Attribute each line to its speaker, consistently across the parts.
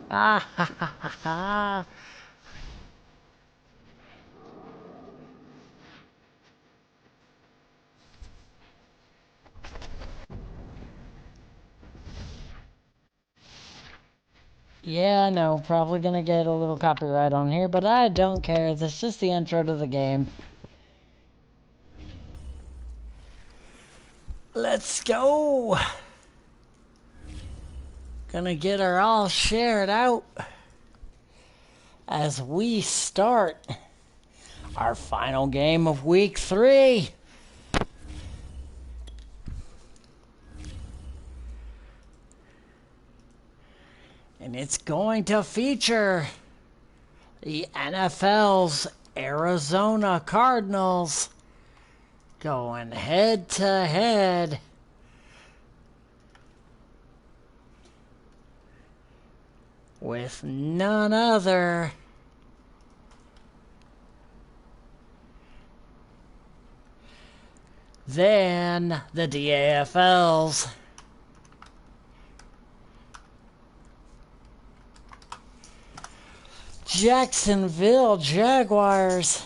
Speaker 1: Ah ha ha ha ha. Yeah, I know, probably gonna get a little copyright on here, but I don't care. That's just the intro to the game. Let's go! Gonna get her all shared out as we start our final game of week 3. And it's going to feature the NFL's Arizona Cardinals going head to head with none other than the DAFL's Jacksonville Jaguars.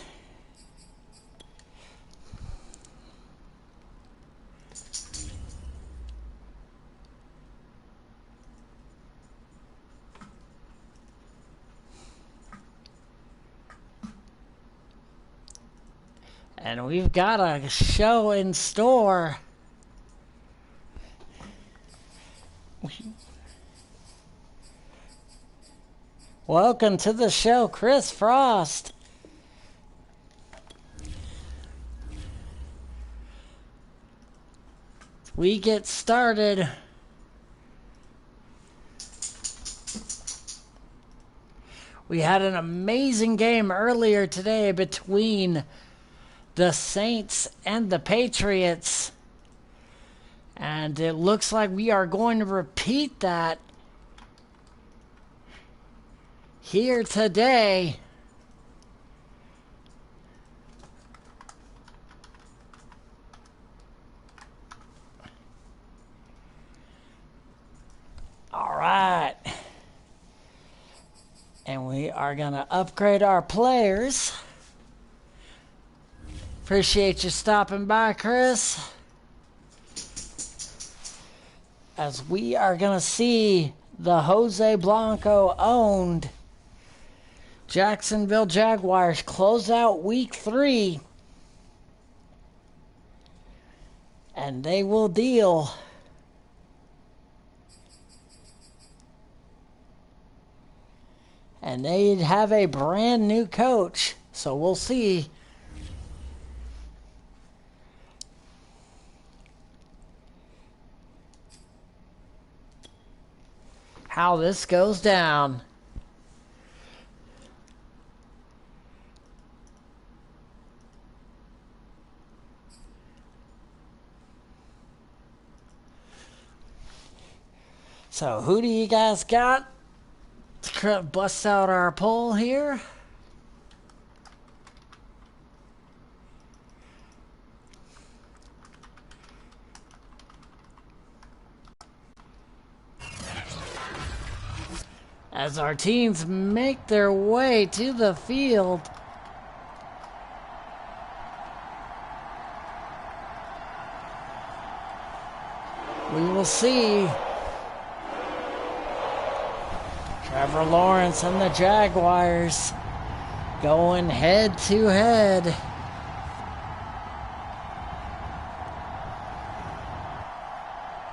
Speaker 1: And we've got a show in store. Welcome to the show, Chris Frost. We get started. We had an amazing game earlier today between the Saints and the Patriots. And it looks like we are going to repeat that here today. All right. And we are going to upgrade our players. Appreciate you stopping by, Chris. As we are going to see the Jose Blanco owned Jacksonville Jaguars close out week 3. And they will deal and they have a brand new coach. So we'll see how this goes down. So who do you guys got? Let's bust out our poll here. As our teams make their way to the field. We will see Trevor Lawrence and the Jaguars going head to head.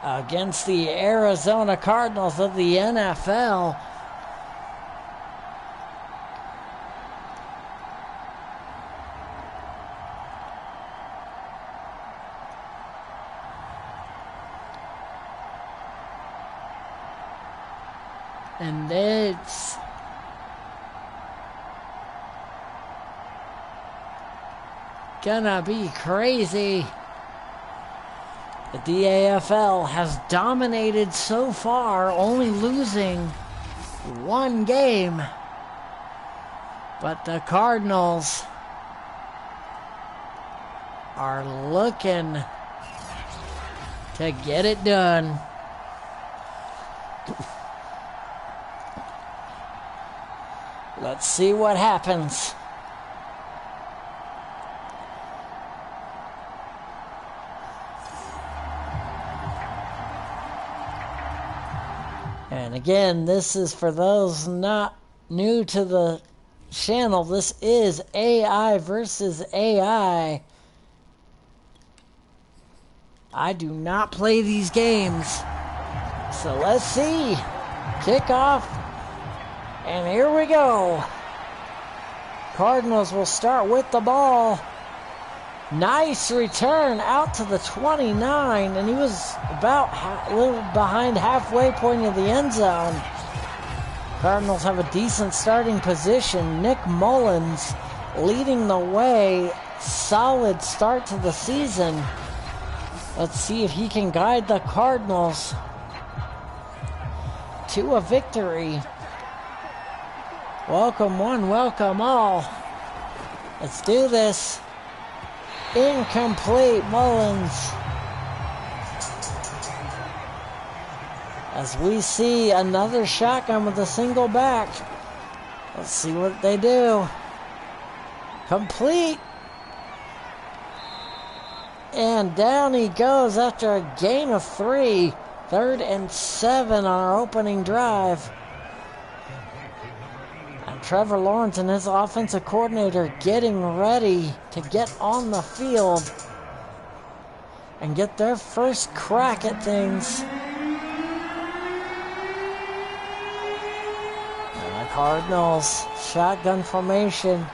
Speaker 1: Against the Arizona Cardinals of the NFL. And it's gonna be crazy. The DAFL has dominated so far, only losing 1 game. But the Cardinals are looking to get it done. Let's see what happens. And again, this is for those not new to the channel. This is AI versus AI. I do not play these games. So let's see. Kickoff. And here we go. Cardinals will start with the ball. Nice return out to the 29, and he was about a little behind halfway point of the end zone. Cardinals have a decent starting position. Nick Mullins leading the way. Solid start to the season. Let's see if he can guide the Cardinals to a victory. Welcome one, welcome all. Let's do this. Incomplete. Mullins. As we see another shotgun with a single back. Let's see what they do. Complete. And down he goes after a gain of 3. 3rd and 7 on our opening drive. And Trevor Lawrence and his offensive coordinator getting ready to get on the field and get their first crack at things. And the Cardinals, shotgun formation.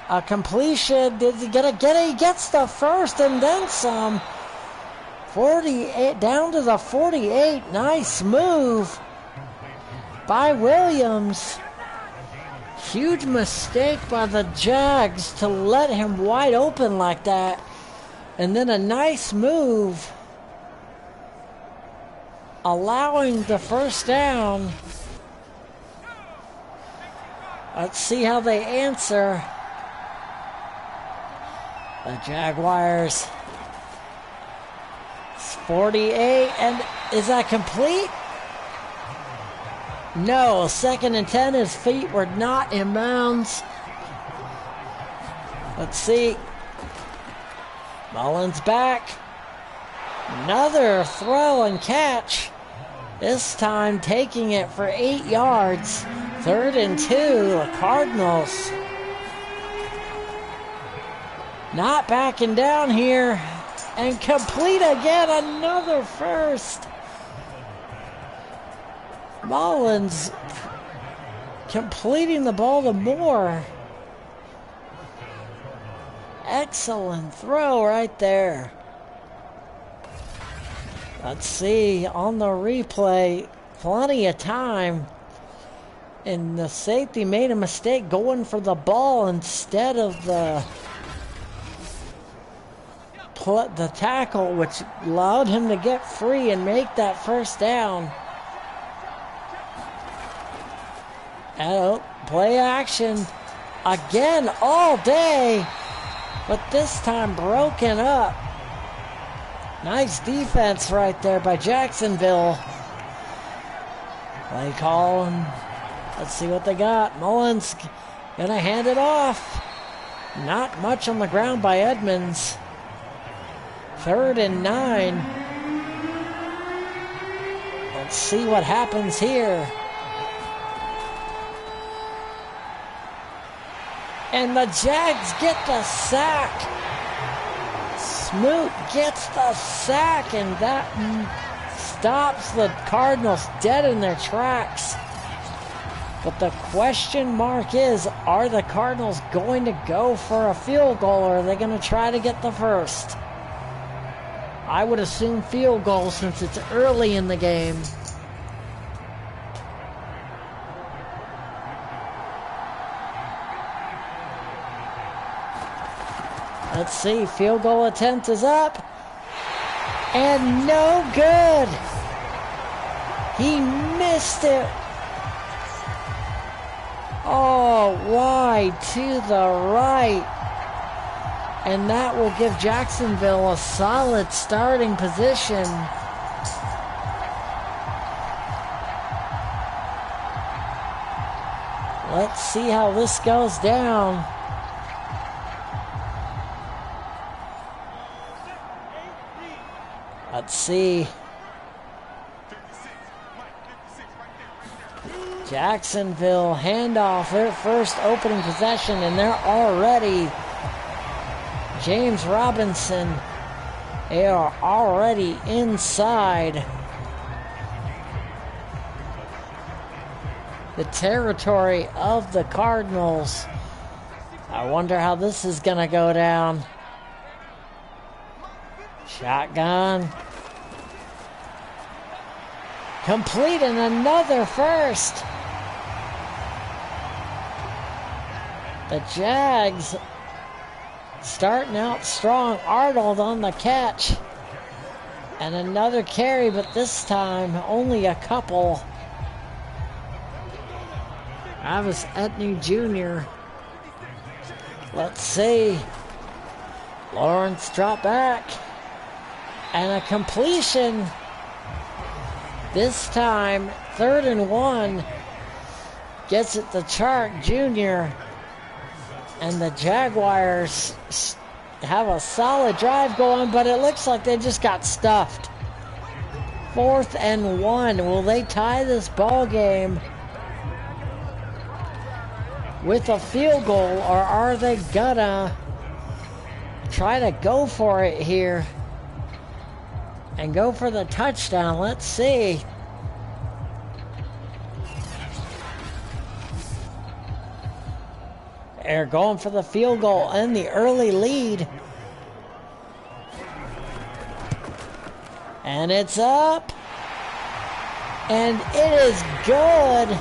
Speaker 1: A completion. Did he get it? He gets the first and then some. 48 down to the 48. Nice move by Williams. Huge mistake by the Jags to let him wide open like that. And then a nice move allowing the first down. Let's see how they answer. The Jaguars. It's 48, and is that complete? No, 2nd and 10. His feet were not in bounds. Let's see. Mullins back. Another throw and catch. This time taking it for 8 yards. 3rd and 2. The Cardinals not backing down here. And complete again. Another first. Mullins completing the ball to Moore. Excellent throw right there. Let's see on the replay. Plenty of time. And the safety made a mistake going for the ball instead of the tackle, which allowed him to get free and make that first down. Oh, play action again all day, but this time broken up. Nice defense right there by Jacksonville. Play call, and let's see what they got. Mullins gonna hand it off. Not much on the ground by Edmonds. 3rd and 9. Let's see what happens here. And the Jags get the sack. Smoot gets the sack, and that stops the Cardinals dead in their tracks. But the question mark is, are the Cardinals going to go for a field goal, or are they going to try to get the first? I would assume field goal since it's early in the game. Let's see, field goal attempt is up. And no good. He missed it. Oh, wide to the right. And that will give Jacksonville a solid starting position. Let's see how this goes down. Let's see. Jacksonville handoff, their first opening possession, and they're already James Robinson. They are already inside the territory of the Cardinals. I wonder how this is going to go down. Shotgun. Complete and another first. The Jags starting out strong. Arnold on the catch. And another carry, but this time only a couple. Travis Etney Jr. Let's see. Lawrence drop back. And a completion. This time, 3rd and 1. Gets it to Chark Jr. And the Jaguars have a solid drive going, but it looks like they just got stuffed. 4th and 1. Will they tie this ball game with a field goal, or are they gonna try to go for it here and go for the touchdown? Let's see. They're going for the field goal and the early lead. And it's up. And it is good.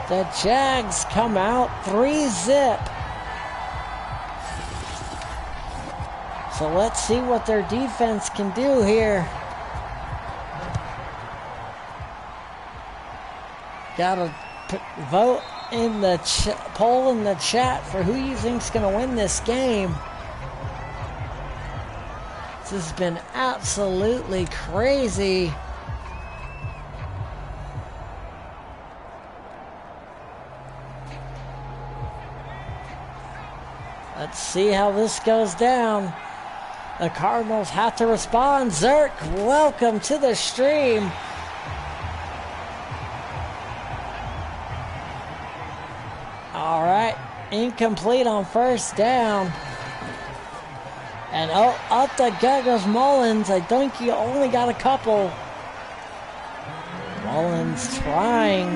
Speaker 1: The Jags come out 3-zip. So let's see what their defense can do here. Gotta vote in the poll in the chat for who you think's gonna win this game. This has been absolutely crazy. Let's see how this goes down. The Cardinals have to respond. Zerk, welcome to the stream. All right, incomplete on first down. And up the gut goes Mullins. I think he only got a couple. Mullins trying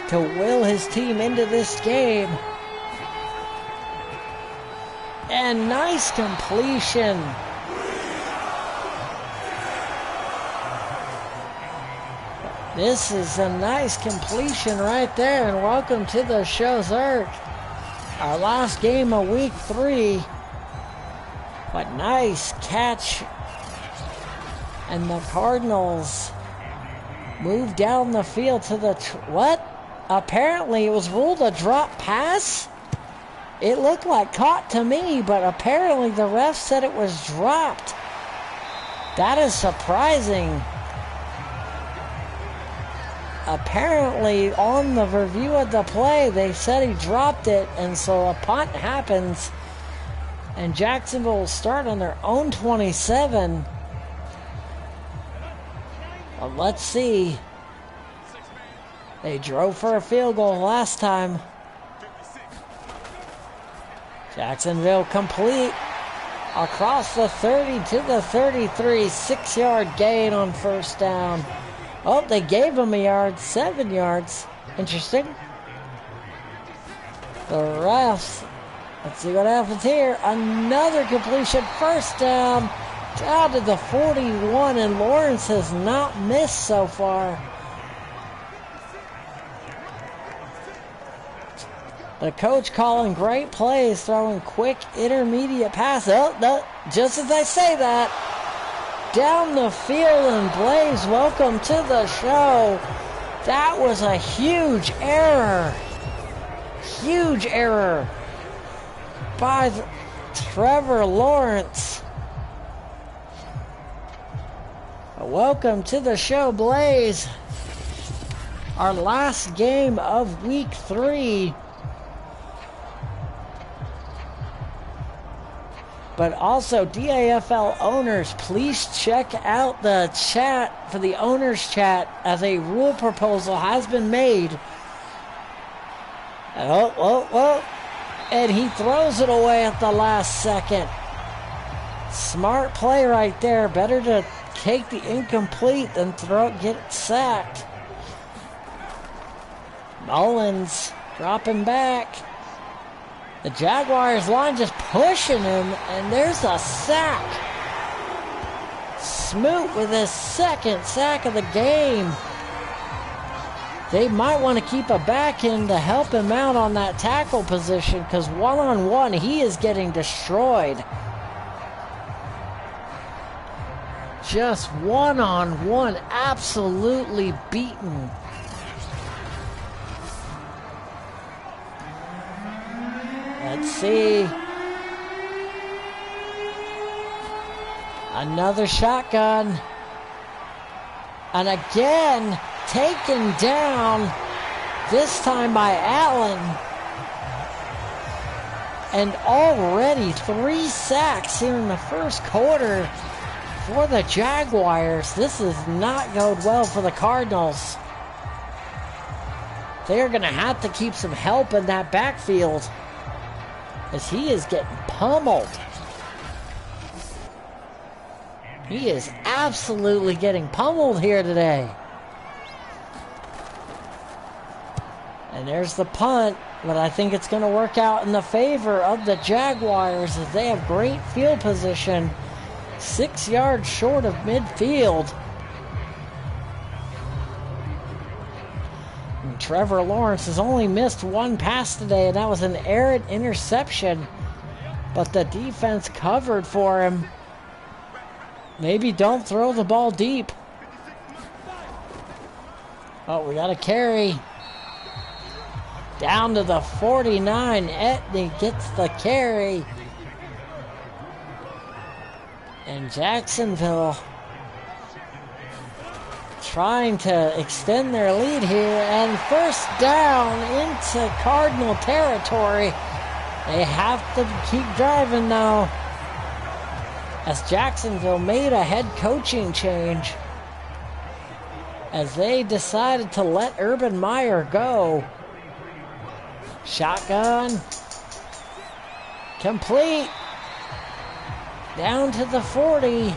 Speaker 1: to will his team into this game. And nice completion. This is a nice completion right there. And welcome to the show, Zerk. Our last game of week 3. But nice catch. And the Cardinals move down the field to the... what? Apparently it was ruled a drop pass? It looked like caught to me, but apparently the ref said it was dropped. That is surprising. Apparently, on the review of the play, they said he dropped it, and so a punt happens. And Jacksonville will start on their own 27. Well, let's see. They drove for a field goal last time. Jacksonville complete across the 30 to the 33. 6-yard gain on first down. Oh, they gave him a yard. 7 yards. Interesting. The refs. Let's see what happens here. Another completion. First down. Down to the 41. And Lawrence has not missed so far. The coach calling great plays, throwing quick intermediate passes. Oh, no, just as I say that, down the field, and Blaze, welcome to the show. That was a huge error. Huge error by Trevor Lawrence. Welcome to the show, Blaze. our last game of week 3. But also, DAFL owners, please check out the chat for the owners chat, as a rule proposal has been made. And he throws it away at the last second. Smart play right there. Better to take the incomplete than get sacked. Mullins dropping back. The Jaguars line just pushing him, and there's a sack. Smoot with his second sack of the game. They might want to keep a back end to help him out on that tackle position, because one-on-one he is getting destroyed. Just one-on-one, absolutely beaten. Let's see. Another shotgun. And again, taken down, this time by Allen. And already 3 sacks here in the first quarter for the Jaguars. This does not bode well for the Cardinals. They're going to have to keep some help in that backfield, as he is getting pummeled. He is absolutely getting pummeled here today. And there's the punt, but I think it's going to work out in the favor of the Jaguars, as they have great field position, 6 yards short of midfield. And Trevor Lawrence has only missed 1 pass today, and that was an errant interception. But the defense covered for him. Maybe don't throw the ball deep. Oh, we got a carry. Down to the 49. Etney gets the carry. And Jacksonville trying to extend their lead here. And first down into Cardinal territory. They have to keep driving now, as Jacksonville made a head coaching change, as they decided to let Urban Meyer go. Shotgun. Complete. Down to the 40.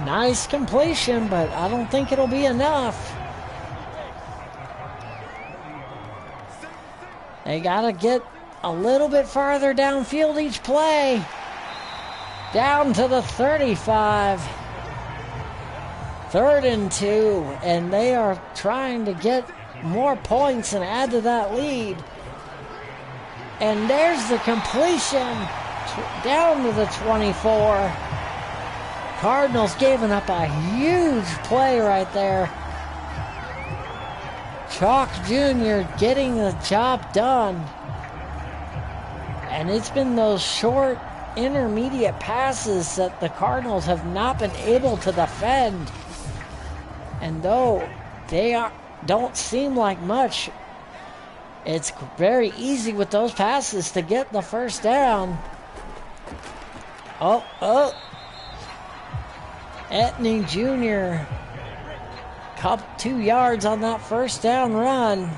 Speaker 1: Nice completion, but I don't think it'll be enough. They gotta get a little bit farther downfield each play. Down to the 35. 3rd and 2, and they are trying to get more points and add to that lead. And there's the completion down to the 24. Cardinals giving up a huge play right there. Chalk Jr. getting the job done. And it's been those short intermediate passes that the Cardinals have not been able to defend. And though they don't seem like much, it's very easy with those passes to get the first down. Etney Jr. 2 yards on that first down run.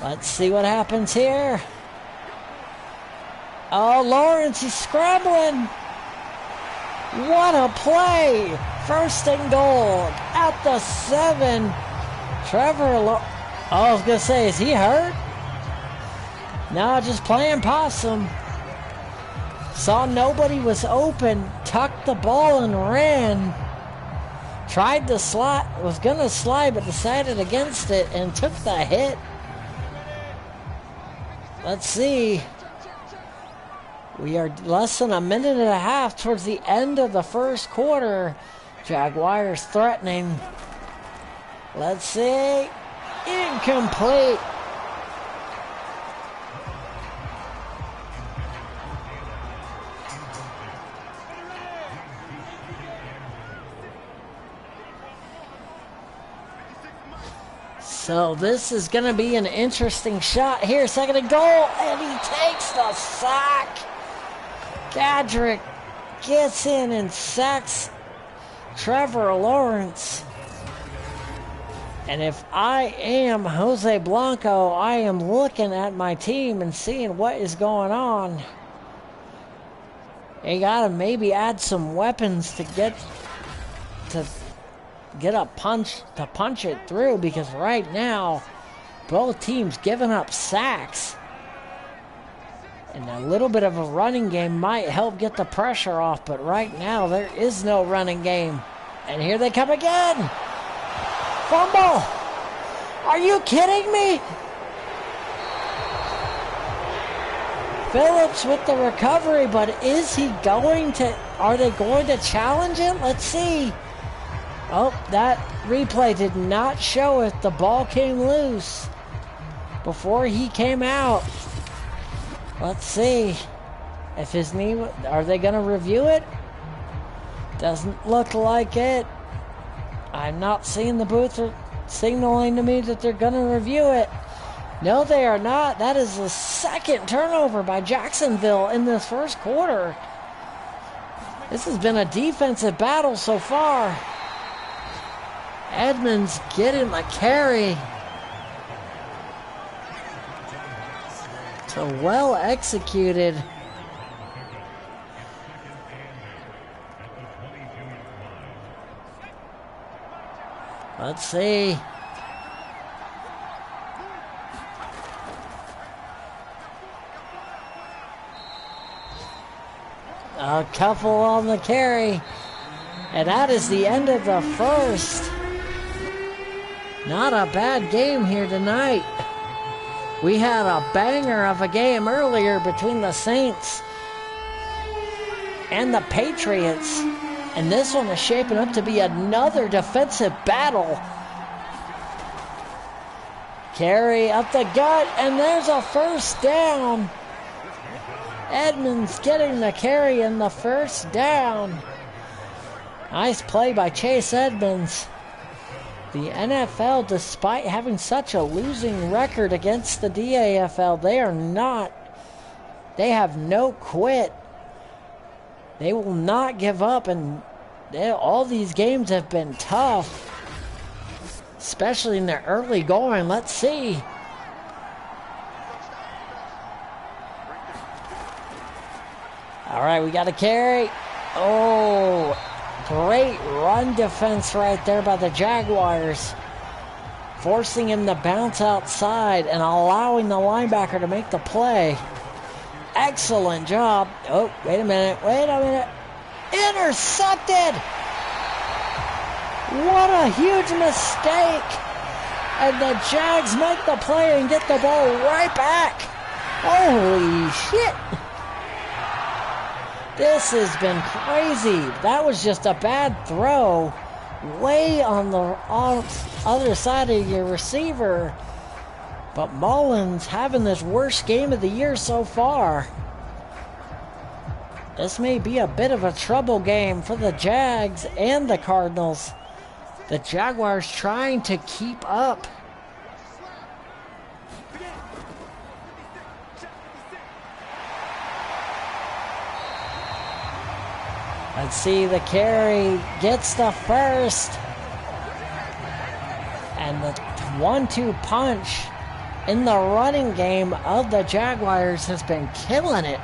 Speaker 1: Let's see what happens here. Oh, Lawrence, he's scrambling. What a play. 1st and goal at the 7. I was going to say, is he hurt? No, just playing possum. Saw nobody was open, tucked the ball and ran. Tried to slide, was going to slide, but decided against it and took the hit. Let's see. We are less than a minute and a half towards the end of the first quarter. Jaguars threatening. Let's see. Incomplete. So this is going to be an interesting shot here. Second and goal, and he takes the sack. Gadrick gets in and sacks Trevor Lawrence. And if I am Jose Blanco, I am looking at my team and seeing what is going on. You got to maybe add some weapons to get a punch it through, because right now both teams giving up sacks. And a little bit of a running game might help get the pressure off, but right now there is no running game. And here they come again. Fumble! Are you kidding me? Phillips with the recovery, but is he going to, are they going to challenge him? Let's see. Oh, that replay did not show it. The ball came loose before he came out. Let's see if his knee, are they going to review it? Doesn't look like it. I'm not seeing the booth signaling to me that they're going to review it. No, they are not. That is the second turnover by Jacksonville in this first quarter. This has been a defensive battle so far. Edmonds getting the carry. So well executed. Let's see. A couple on the carry. And that is the end of the first. Not a bad game here tonight. We had a banger of a game earlier between the Saints and the Patriots. And this one is shaping up to be another defensive battle. Carry up the gut, and there's a first down. Edmonds getting the carry and the first down. Nice play by Chase Edmonds. The NFL, despite having such a losing record against the DAFL, they have no quit. They will not give up, and all these games have been tough, especially in the early going. Let's see. All right, we got a carry. Oh, great run defense right there by the Jaguars, forcing him to bounce outside and allowing the linebacker to make the play. Excellent job. Oh, wait a minute. Intercepted! What a huge mistake! And the Jags make the play and get the ball right back. Holy shit! This has been crazy. That was just a bad throw. Way on the other side of your receiver. But Mullins having this worst game of the year so far. This may be a bit of a trouble game for the Jags and the Cardinals. The Jaguars trying to keep up. Let's see, the carry gets the first. And the 1-2 punch in the running game of the Jaguars has been killing it.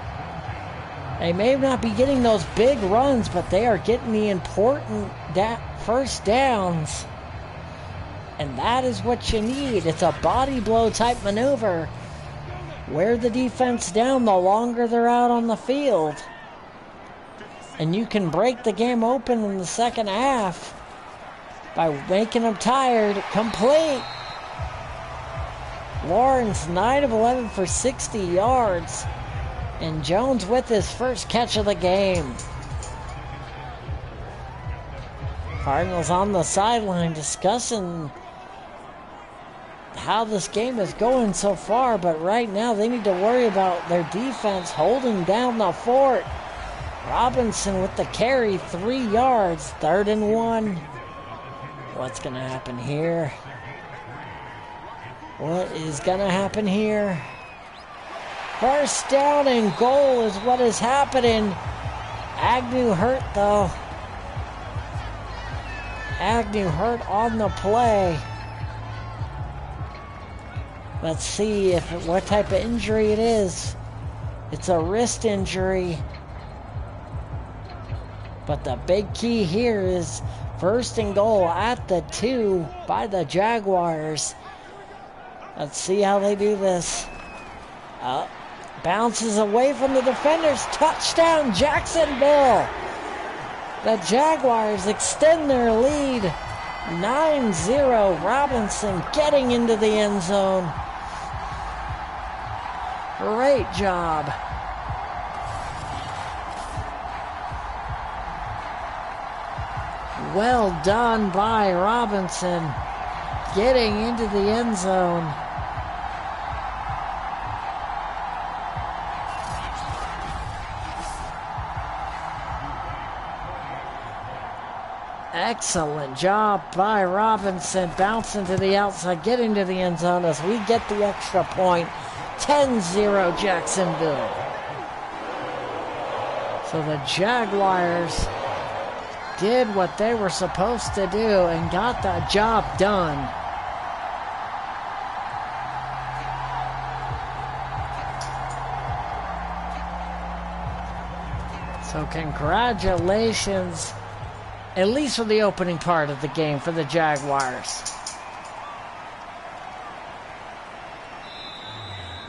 Speaker 1: They may not be getting those big runs, but they are getting the important first downs. And that is what you need. It's a body blow type maneuver. Wear the defense down the longer they're out on the field. And you can break the game open in the second half by making them tired. Complete. Lawrence, 9 of 11 for 60 yards. And Jones with his first catch of the game. Cardinals on the sideline discussing how this game is going so far, but right now they need to worry about their defense holding down the fort. Robinson with the carry, 3 yards, 3rd and 1. What's going to happen here? What is going to happen here? First down and goal is what is happening. Agnew hurt though. Agnew hurt on the play. Let's see what type of injury it is. It's a wrist injury. But the big key here is first and goal at the 2 by the Jaguars. Let's see how they do this. Bounces away from the defenders. Touchdown, Jacksonville. The Jaguars extend their lead. 9-0. Robinson getting into the end zone. Great job. Well done by Robinson. Getting into the end zone. Excellent job by Robinson. Bouncing to the outside, getting to the end zone as we get the extra point. 10-0 Jacksonville. So the Jaguars did what they were supposed to do and got the job done. So congratulations, at least for the opening part of the game for the Jaguars.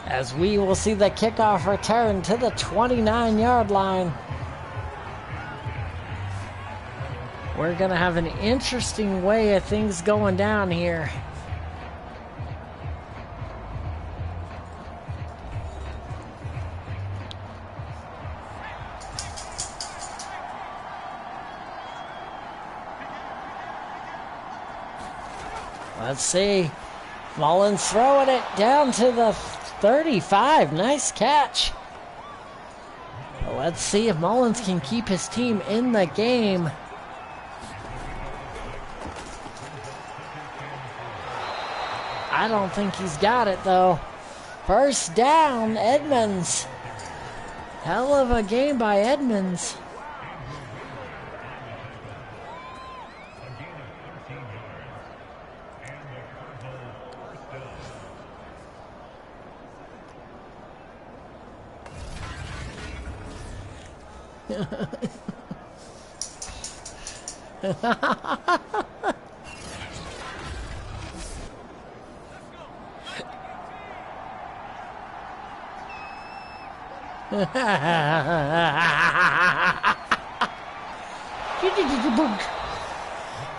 Speaker 1: As we will see the kickoff return to the 29-yard line. We're going to have an interesting way of things going down here. Let's see. Mullins throwing it down to the 35. Nice catch. Let's see if Mullins can keep his team in the game. I don't think he's got it though. First down, Edmonds. Hell of a game by Edmonds.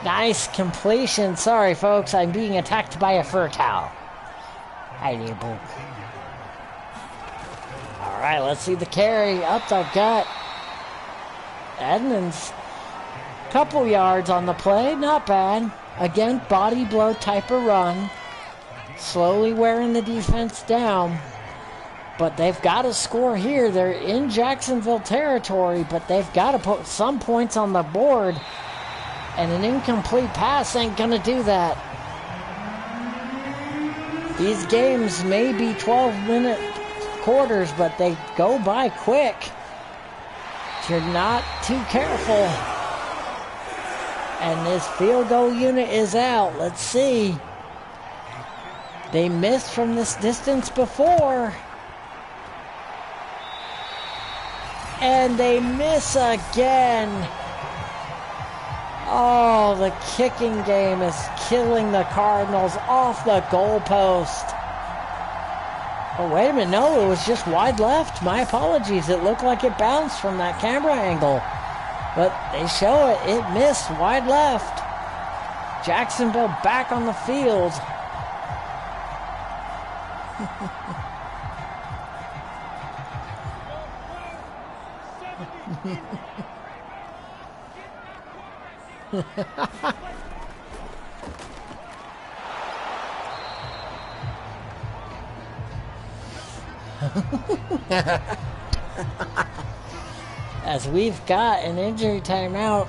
Speaker 1: Nice completion. Sorry, folks, I'm being attacked by a fur cow. Alright, let's see the carry up the gut. Edmonds, couple yards on the play, not bad. Again, body blow type of run. Slowly wearing the defense down. But they've got to score here. They're in Jacksonville territory, but they've got to put some points on the board. And an incomplete pass ain't going to do that. These games may be 12-minute quarters, but they go by quick if you're not too careful. And this field goal unit is out. Let's see. They missed from this distance before. And they miss again. Oh, the kicking game is killing the Cardinals off the goalpost. Oh, wait a minute. No, it was just wide left. My apologies. It looked like it bounced from that camera angle. But they show it. It missed wide left. Jacksonville back on the field. As we've got an injury timeout,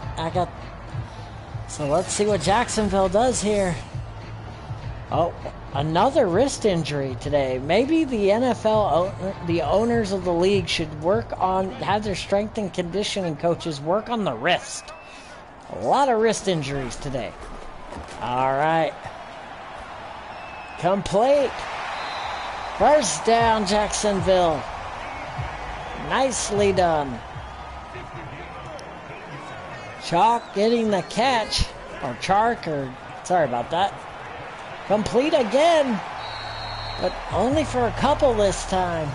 Speaker 1: so let's see what Jacksonville does here. Oh, another wrist injury today. Maybe the NFL, the owners of the league should have their strength and conditioning coaches work on the wrist. A lot of wrist injuries today. All right. Complete. First down, Jacksonville. Nicely done. Chalk getting the catch. Sorry about that. Complete again, but only for a couple this time.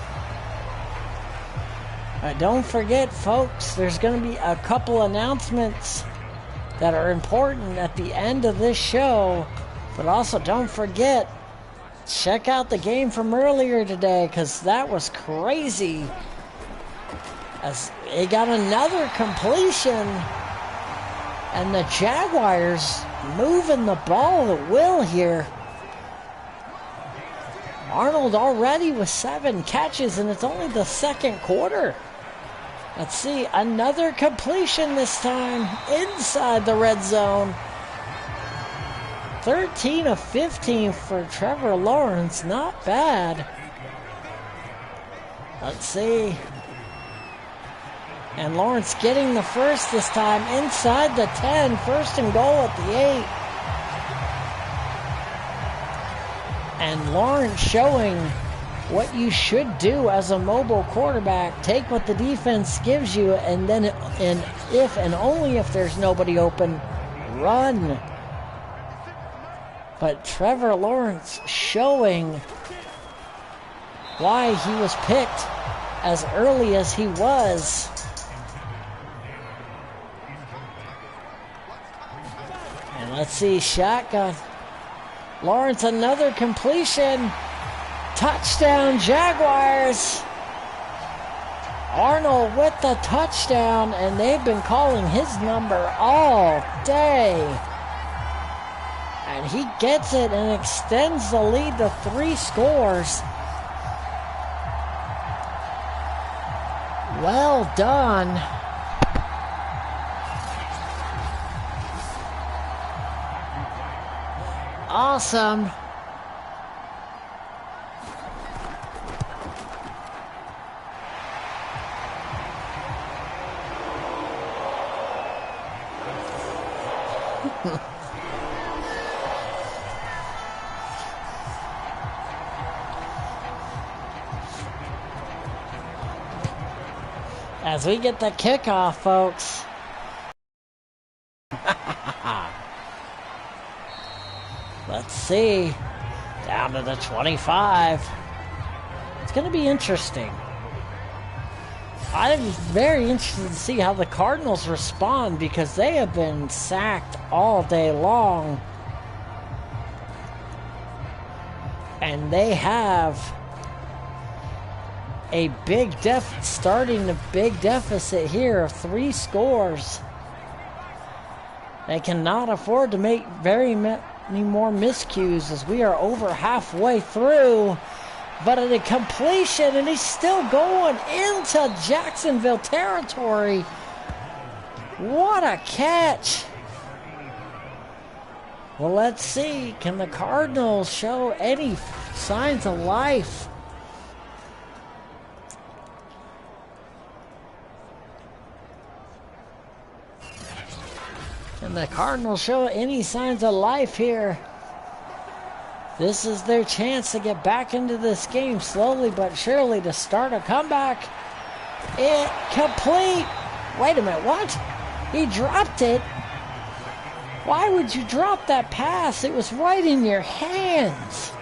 Speaker 1: Don't forget, folks, there's going to be a couple announcements that are important at the end of this show. But also, don't forget, check out the game from earlier today, because that was crazy. As it got another completion, and the Jaguars moving the ball at will here. Arnold already with 7 catches, and it's only the second quarter. Let's see, another completion this time inside the red zone. 13 of 15 for Trevor Lawrence, not bad. Let's see. And Lawrence getting the first this time inside the 10, first and goal at the 8. And Lawrence showing what you should do as a mobile quarterback. Take what the defense gives you, and then if and only if there's nobody open, run. But Trevor Lawrence showing why he was picked as early as he was. And let's see, shotgun. Lawrence, another completion. Touchdown, Jaguars. Arnold with the touchdown, and they've been calling his number all day. And he gets it and extends the lead to 3 scores. Well done. Awesome. As we get the kickoff, folks. Let's see. Down to the 25. It's going to be interesting. I'm very interested to see how the Cardinals respond, because they have been sacked all day long. And they have a starting a big deficit here of 3 scores. They cannot afford to make very many more miscues, as we are over halfway through. But at a completion, and he's still going into Jacksonville territory. What a catch. Well, let's see. Can the Cardinals show any signs of life? Can the Cardinals show any signs of life here? This is their chance to get back into this game slowly but surely, to start a comeback. It complete. Wait a minute, what? He dropped it. Why would you drop that pass? It was right in your hands.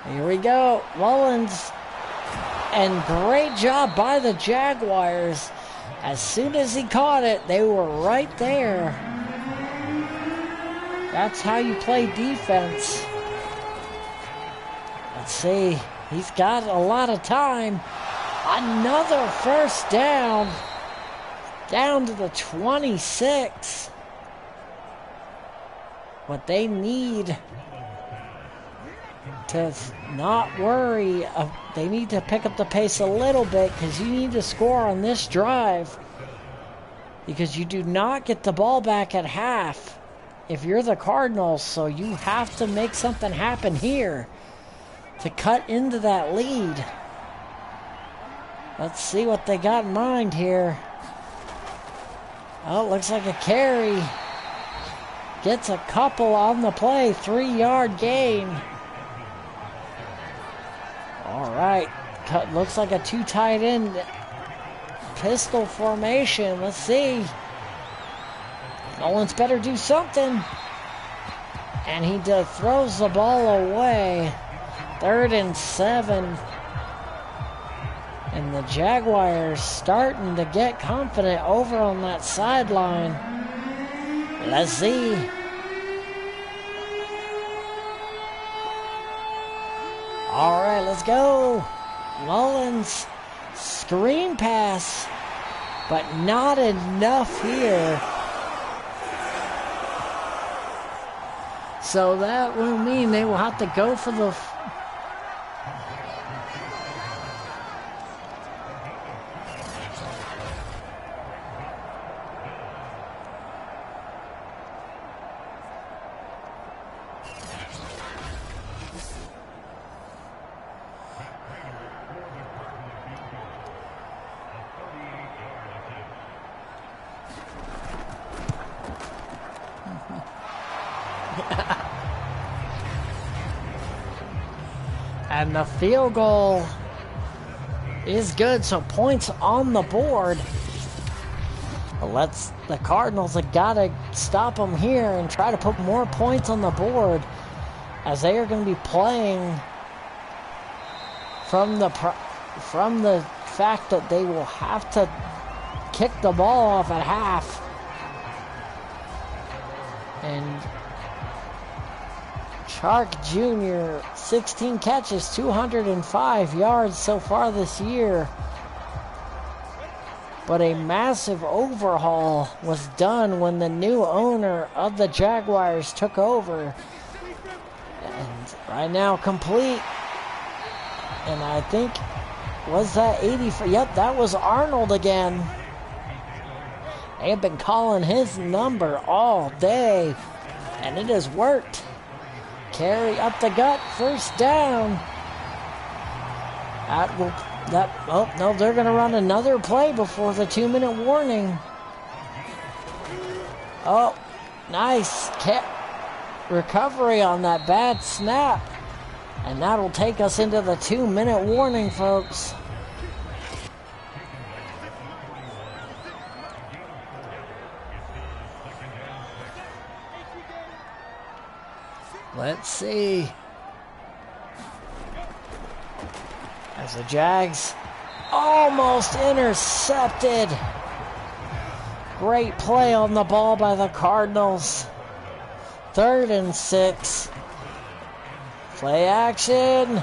Speaker 1: Here we go. Mullins. And great job by the Jaguars. As soon as he caught it, they were right there. That's how you play defense. Let's see. He's got a lot of time. Another first down. Down to the 26. What they need to not worry. They need to pick up the pace a little bit, because you need to score on this drive. Because you do not get the ball back at half. if you're the Cardinals, so you have to make something happen here to cut into that lead. Let's see what they got in mind here. Oh, it looks like a carry. Gets a couple on the play. 3-yard gain. All right. Looks like a 2 tight end pistol formation. Let's see. Nolan's better do something. And he throws the ball away. 3rd and 7. And the Jaguars starting to get confident over on that sideline. Let's see. All right, let's go. Mullins, screen pass, but not enough here. So that will mean they will have to go for the... And the field goal is good, so points on the board. The Cardinals have got to stop them here and try to put more points on the board, as they are going to be playing from the fact that they will have to kick the ball off at half. And Chark Jr., 16 catches, 205 yards so far this year. But a massive overhaul was done when the new owner of the Jaguars took over. And right now complete. And I think, was that 80? Yep, that was Arnold again. They have been calling his number all day, and it has worked. Carry up the gut, 1st down. Oh, no, they're going to run another play before the 2-minute warning. Oh, nice recovery on that bad snap. And that'll take us into the 2-minute warning, folks. Let's see. As the Jags almost intercepted. Great play on the ball by the Cardinals. 3rd and 6. Play action.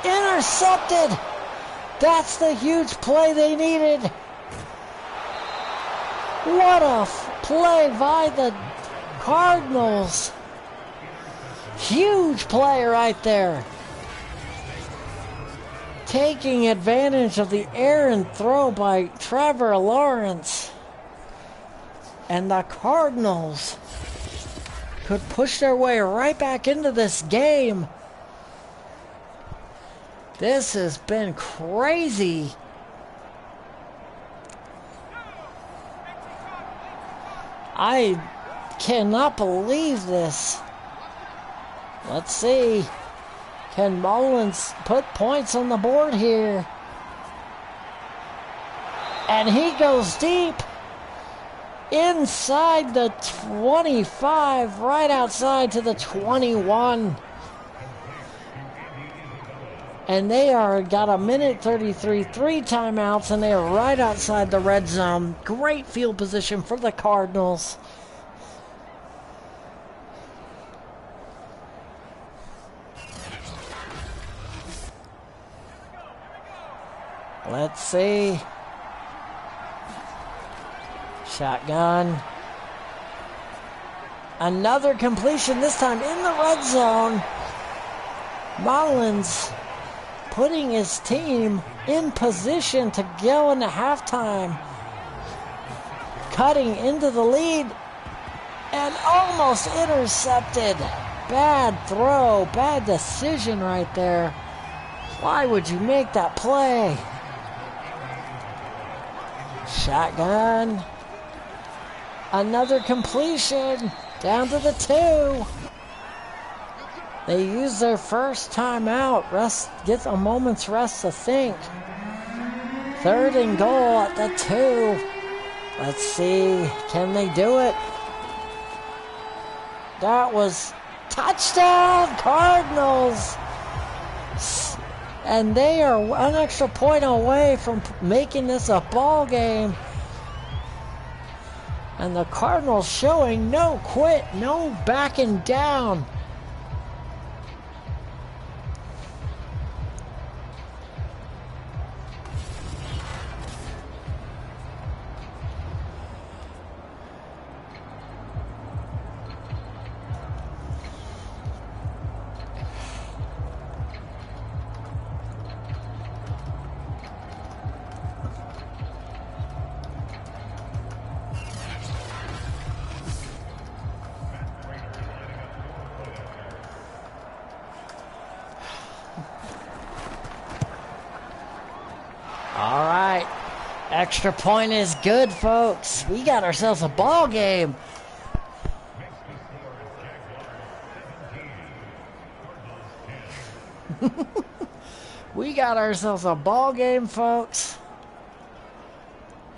Speaker 1: Intercepted. That's the huge play they needed. What a play by the Cardinals. Huge play right there. Taking advantage of the errant throw by Trevor Lawrence. And the Cardinals could push their way right back into this game. This has been crazy. I cannot believe this. Let's see. Can Mullins put points on the board here? And he goes deep. Inside the 25, right outside to the 21. And they got a minute 33, 3 timeouts, and they are right outside the red zone. Great field position for the Cardinals. Let's see. Shotgun. Another completion, this time in the red zone. Mullins putting his team in position to go into halftime. Cutting into the lead. And almost intercepted. Bad throw, bad decision right there. Why would you make that play? Shotgun. Another completion. Down to the 2. They use their first timeout. Get a moment's rest to think. 3rd and goal at the 2. Let's see. Can they do it? That was touchdown Cardinals. And they are an extra point away from making this a ball game. And the Cardinals showing no quit, no backing down. All right, extra point is good, folks. We got ourselves a ball game. We got ourselves a ball game, folks.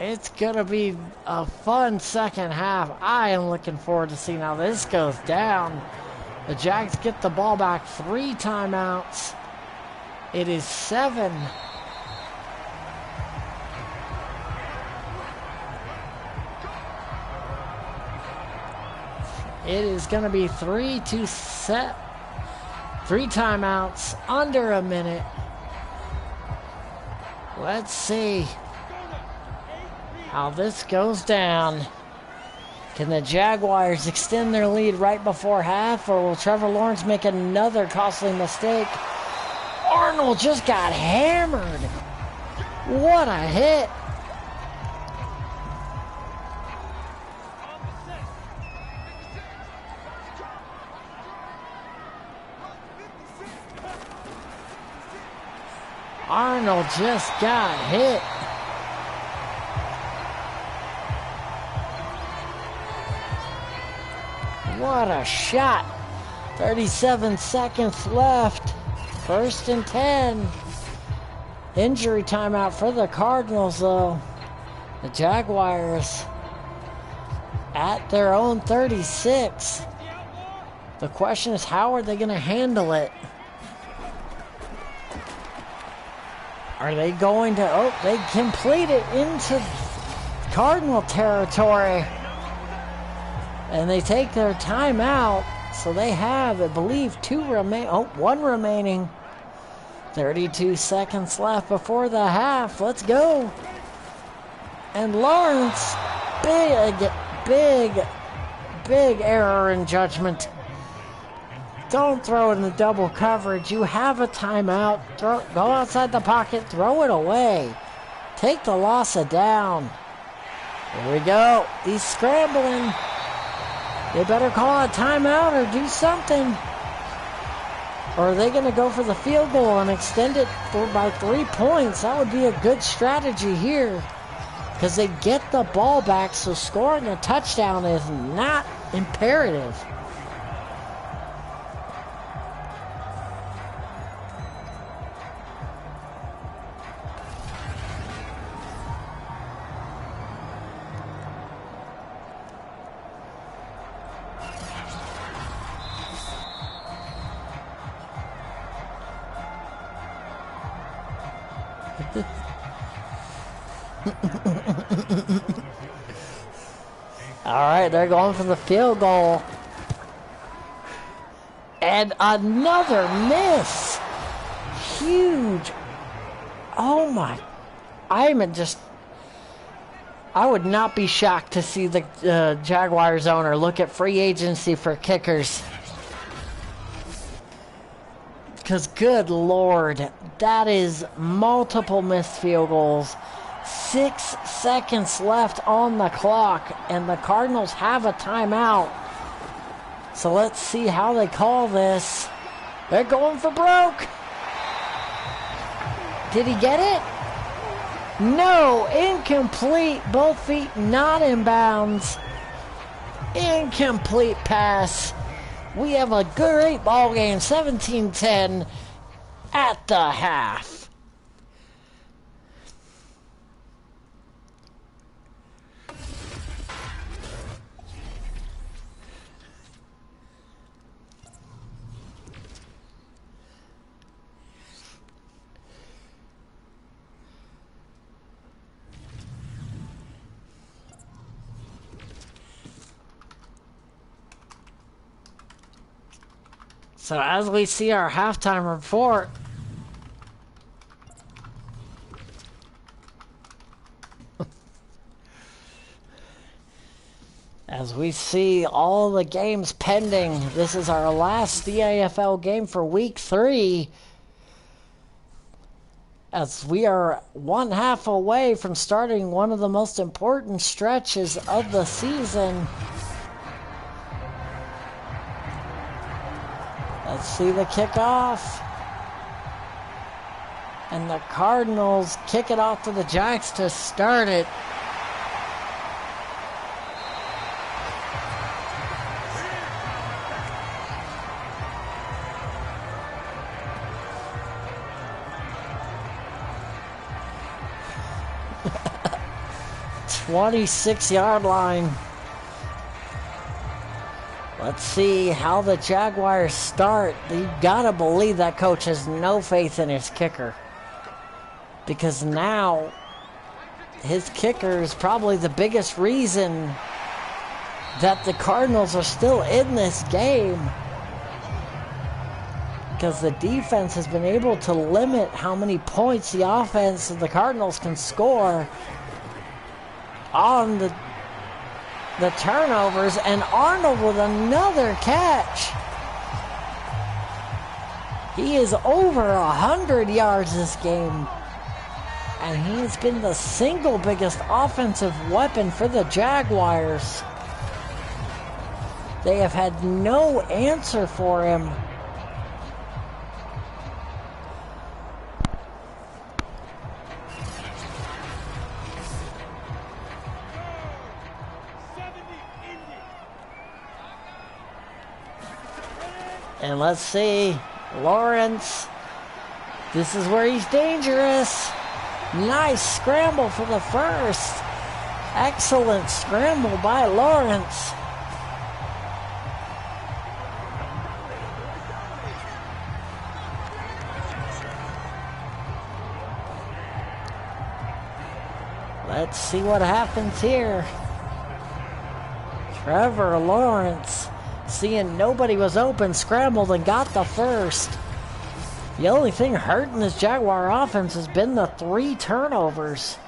Speaker 1: It's going to be a fun second half. I am looking forward to seeing how this goes down. The Jags get the ball back 3 timeouts. It is 7. It is going to be 3 timeouts, under a minute. Let's see how this goes down. Can the Jaguars extend their lead right before half, or will Trevor Lawrence make another costly mistake? Arnold just got hammered. What a hit. Arnold just got hit. What a shot. 37 seconds left. 1st and 10. Injury timeout for the Cardinals, though. The Jaguars at their own 36. The question is, how are they going to handle it? Are they going to... Oh, they complete it into Cardinal territory. And they take their timeout. So they have, I believe, 1 remaining. 32 seconds left before the half. Let's go. And Lawrence, big error in judgment. Don't throw it in the double coverage. You have a timeout. Go outside the pocket. Throw it away. Take the loss of down. Here we go. He's scrambling. They better call a timeout or do something. Or are they going to go for the field goal and extend it by 3 points? That would be a good strategy here. Because they get the ball back, so scoring a touchdown is not imperative. All right, they're going for the field goal. And another miss. Huge. Oh my. I would not be shocked to see the Jaguars owner look at free agency for kickers. Because good Lord, that is multiple missed field goals. 6 seconds left on the clock, and the Cardinals have a timeout. So let's see how they call this. They're going for broke. Did he get it? No, incomplete. Both feet not in bounds. Incomplete pass. We have a great ball game, 17-10 at the half. So as we see our halftime report, as we see all the games pending, this is our last DAFL game for week 3. As we are 1/2 away from starting one of the most important stretches of the season. Let's see the kickoff. And the Cardinals kick it off to the Jags to start it. "26-yard line." Let's see how the Jaguars start. You gotta believe that coach has no faith in his kicker. Because now his kicker is probably the biggest reason that the Cardinals are still in this game. Because the defense has been able to limit how many points the offense of the Cardinals can score on the turnovers, and Arnold with another catch. He is over 100 yards this game, and he has been the single biggest offensive weapon for the Jaguars. They have had no answer for him. And let's see, Lawrence, this is where he's dangerous. Nice scramble for the first. Excellent scramble by Lawrence. Let's see what happens here. Trevor Lawrence, seeing nobody was open, scrambled and got the first. The only thing hurting this Jaguar offense has been the 3 turnovers.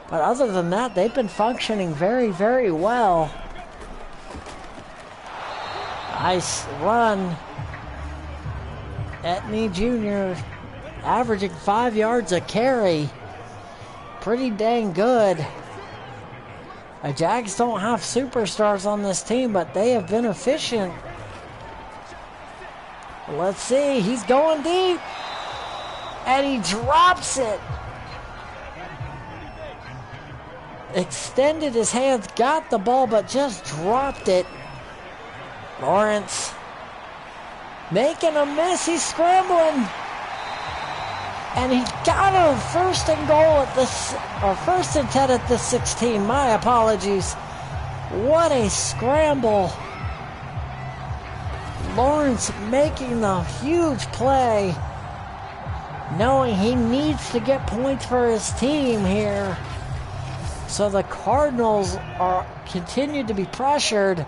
Speaker 1: But other than that, they've been functioning very, very well. Nice run. Etney Jr. averaging 5 yards a carry. Pretty dang good. The Jags don't have superstars on this team, but they have been efficient. Let's see, he's going deep. And he drops it. Extended his hands, got the ball, but just dropped it. Lawrence making a miss, he's scrambling. And he got a 1st and goal at this, or 1st and 10 at the 16. My apologies. What a scramble. Lawrence making the huge play, knowing he needs to get points for his team here. So the Cardinals are continue to be pressured.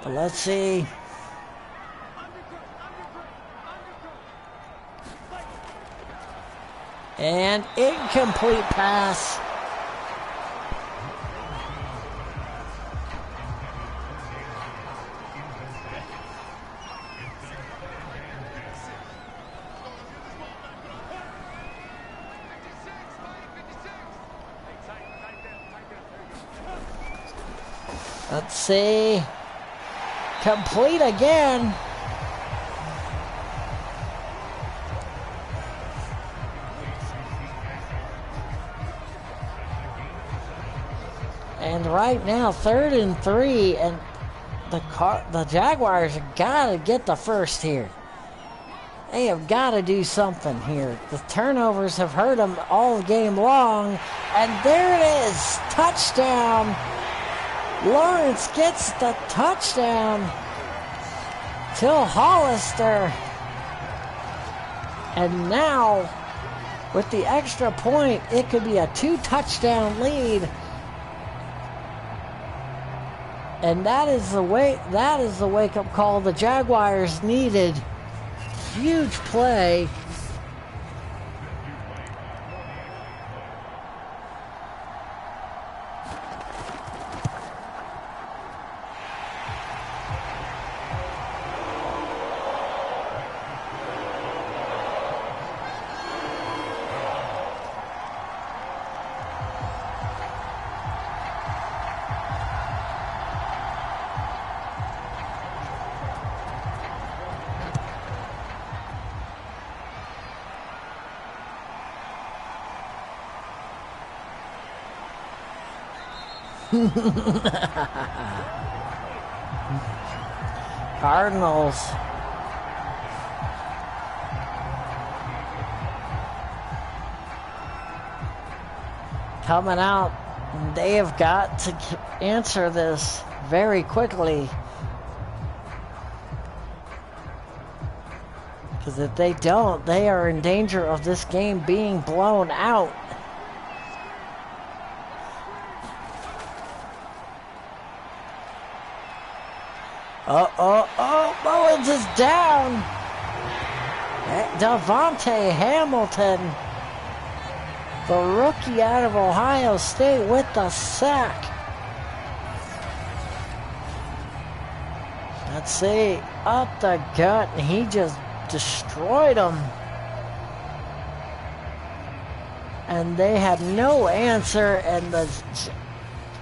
Speaker 1: But let's see. And incomplete pass. Let's see. Complete again. And right now, 3rd and 3, and the Jaguars have got to get the first here. They have got to do something here. The turnovers have hurt them all game long. And there it is. Touchdown. Lawrence gets the touchdown. Till Hollister. And now, with the extra point, it could be a 2-touchdown lead. And that is the wake-up call the Jaguars needed. Huge play. Cardinals. Coming out. They have got to answer this very quickly. Because if they don't, they are in danger of this game being blown out. Mullins is down. Devontae Hamilton, the rookie out of Ohio State, with the sack. Let's see, up the gut, and he just destroyed him. And they had no answer, and the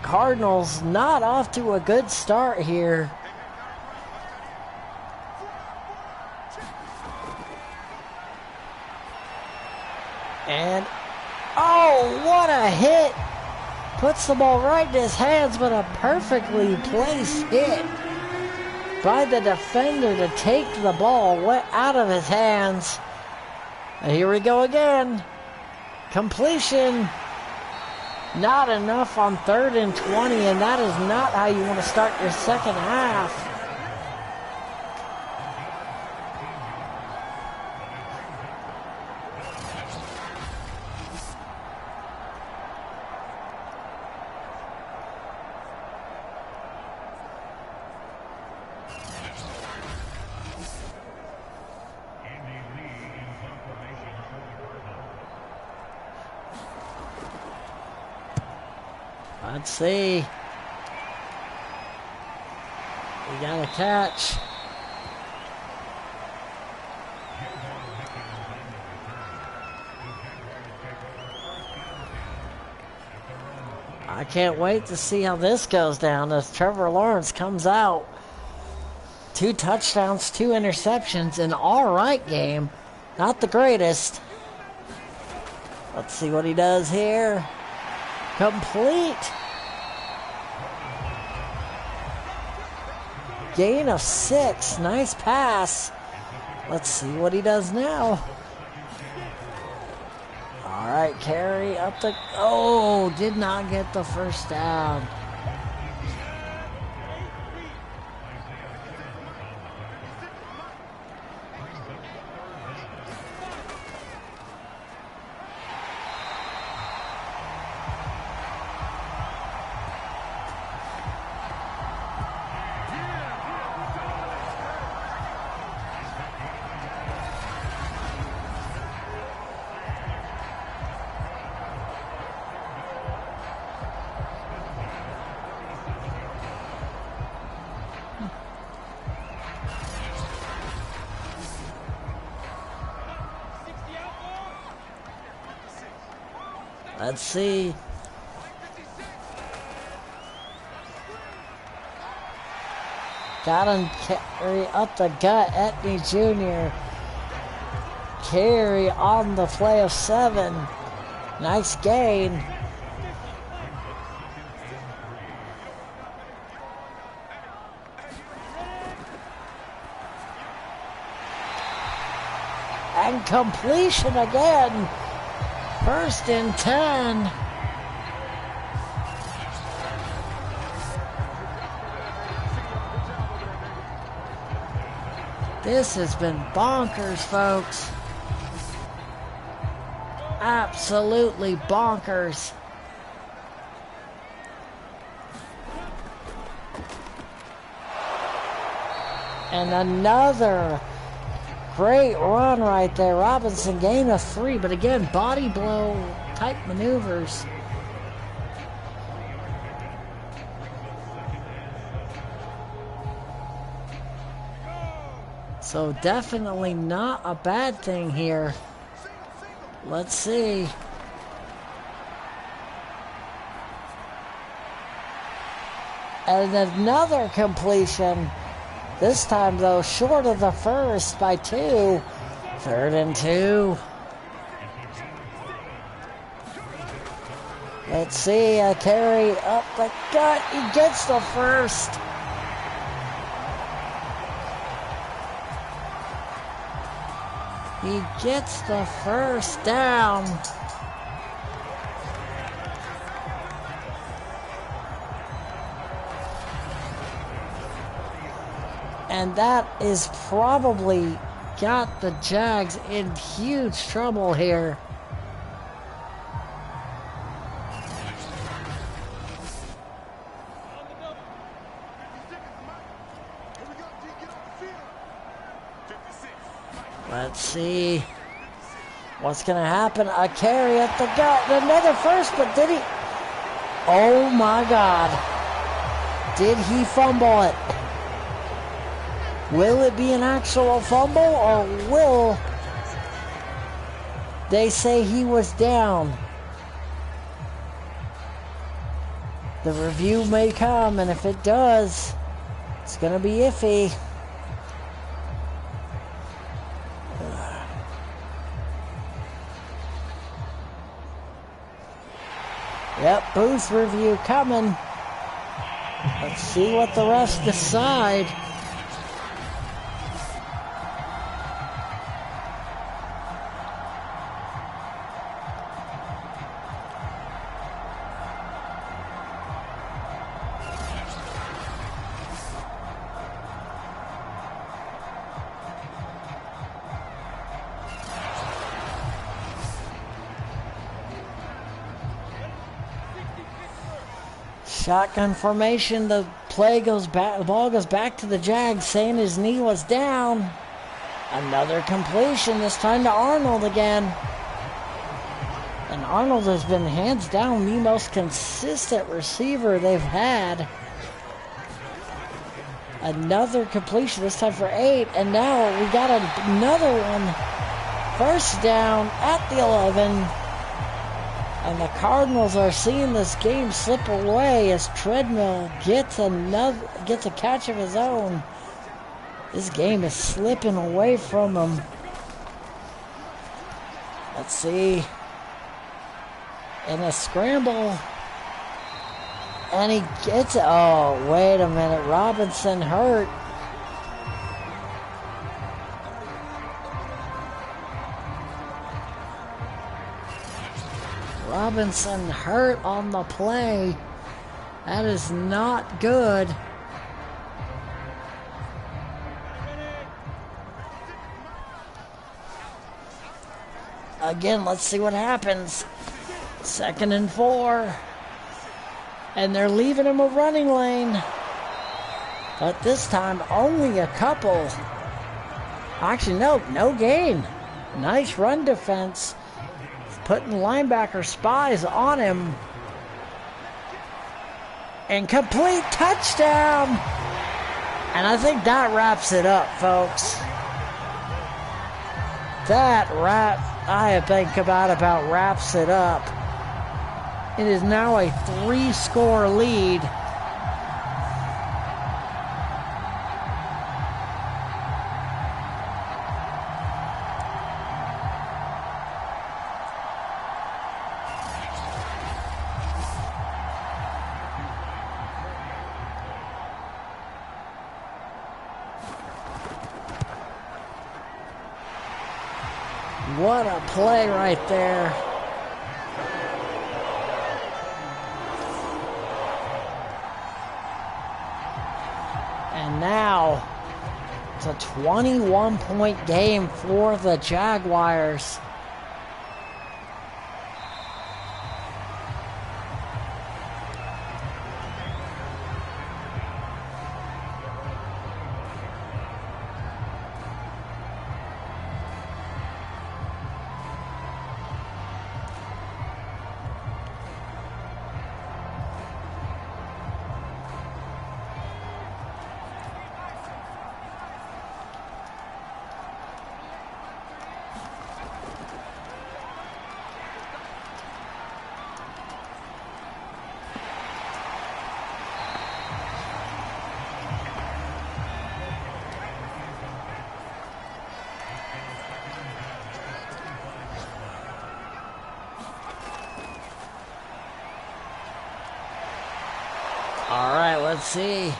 Speaker 1: Cardinals not off to a good start here. And, oh, what a hit. Puts the ball right in his hands, but a perfectly placed hit by the defender to take the ball out of his hands. And here we go again. Completion. Not enough on 3rd and 20, and that is not how you want to start your second half. Let's see. We got a catch. I can't wait to see how this goes down as Trevor Lawrence comes out. 2 touchdowns, 2 interceptions, an all-right game. Not the greatest. Let's see what he does here. Complete. Gain of 6. Nice pass. Let's see what he does now. All right, carry up the... Oh, did not get the first down. Let's see. Got him carry up the gut. Etney Jr. Carry on the play of 7. Nice gain. And completion again. 1st and 10. This has been bonkers, folks. Absolutely bonkers. And another great run right there. Robinson gain of 3, but again, body blow type maneuvers. So definitely not a bad thing here. Let's see. And another completion. This time though, short of the first by 2. 3rd and 2. Let's see, a carry up the gut. He gets the first. He gets the first down. And that is probably got the Jags in huge trouble here. Let's see what's going to happen. A carry at the gut. Another first, but did he? Oh my God. Did he fumble it? Will it be an actual fumble, or will they say he was down? The review may come, and if it does, it's going to be iffy. Yep, booth review coming. Let's see what the refs decide. Shotgun formation, the play goes back, the ball goes back to the Jags, saying his knee was down. Another completion, this time to Arnold again. And Arnold has been hands down the most consistent receiver they've had. Another completion, this time for 8, and now we got another one. 1st down at the 11. And the Cardinals are seeing this game slip away as Treadmill gets a catch of his own. This game is slipping away from him. Let's see. In a scramble. And he gets it. Oh, wait a minute. Robinson hurt. Robinson hurt on the play. That is not good. Again, let's see what happens. 2nd and 4. And they're leaving him a running lane. But this time, only a couple. Actually, no gain. Nice run defense. Putting linebacker spies on him. And complete touchdown. And I think that wraps it up, folks. That I think about wraps it up. It is now a 3-score lead. What a play right there. And now it's a 21-point game for the Jaguars. All right, let's see.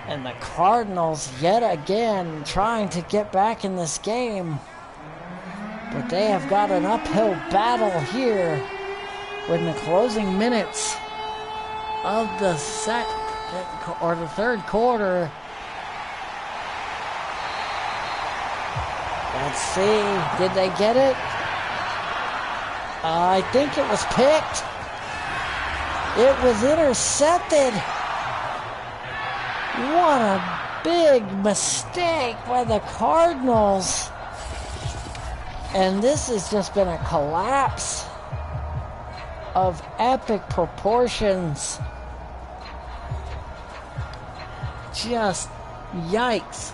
Speaker 1: And the Cardinals yet again trying to get back in this game. But they have got an uphill battle here in the closing minutes of the the third quarter. Let's see, did they get it? I think it was picked. It was intercepted. What a big mistake by the Cardinals. And this has just been a collapse of epic proportions. Just yikes.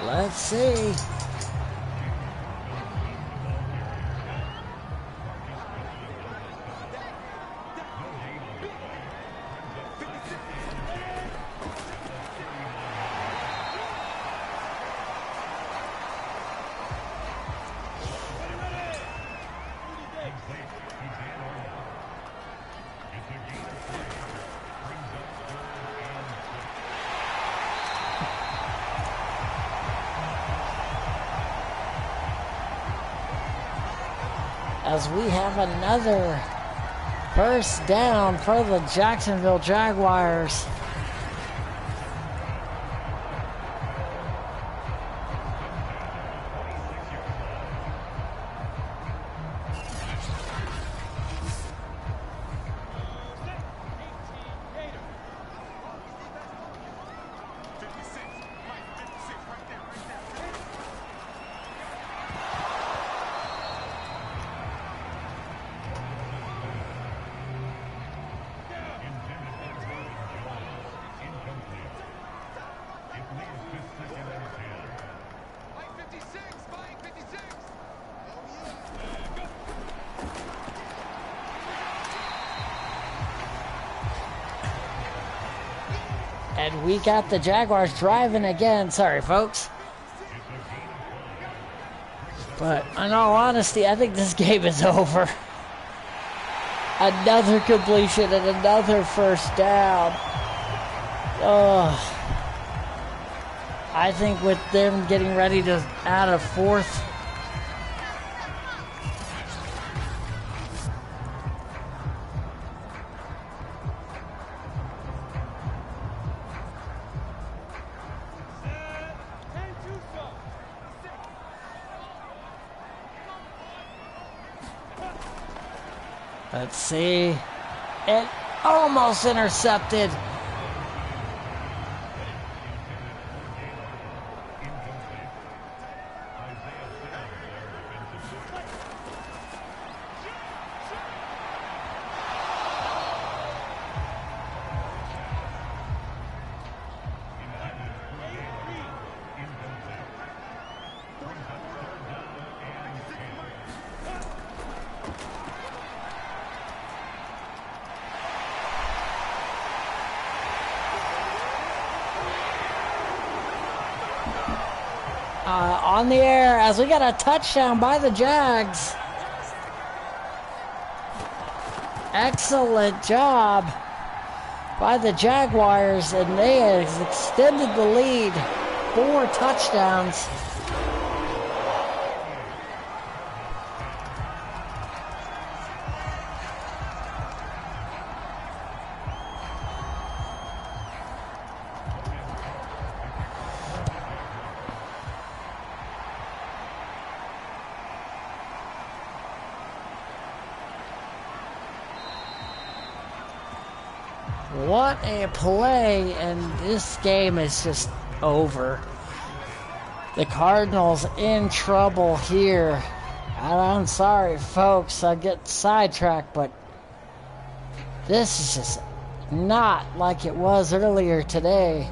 Speaker 1: Let's see. As we have another first down for the Jacksonville Jaguars. And we got the Jaguars driving again. Sorry, folks. But in all honesty, I think this game is over. Another completion and another first down. Oh, I think with them getting ready to add a fourth. Let's see. It almost intercepted. on the air as we got a touchdown by the Jags. Excellent job by the Jaguars, and they have extended the lead. 4 touchdowns. What a play, and this game is just over. The Cardinals in trouble here. And I'm sorry, folks, I get sidetracked, but this is just not like it was earlier today.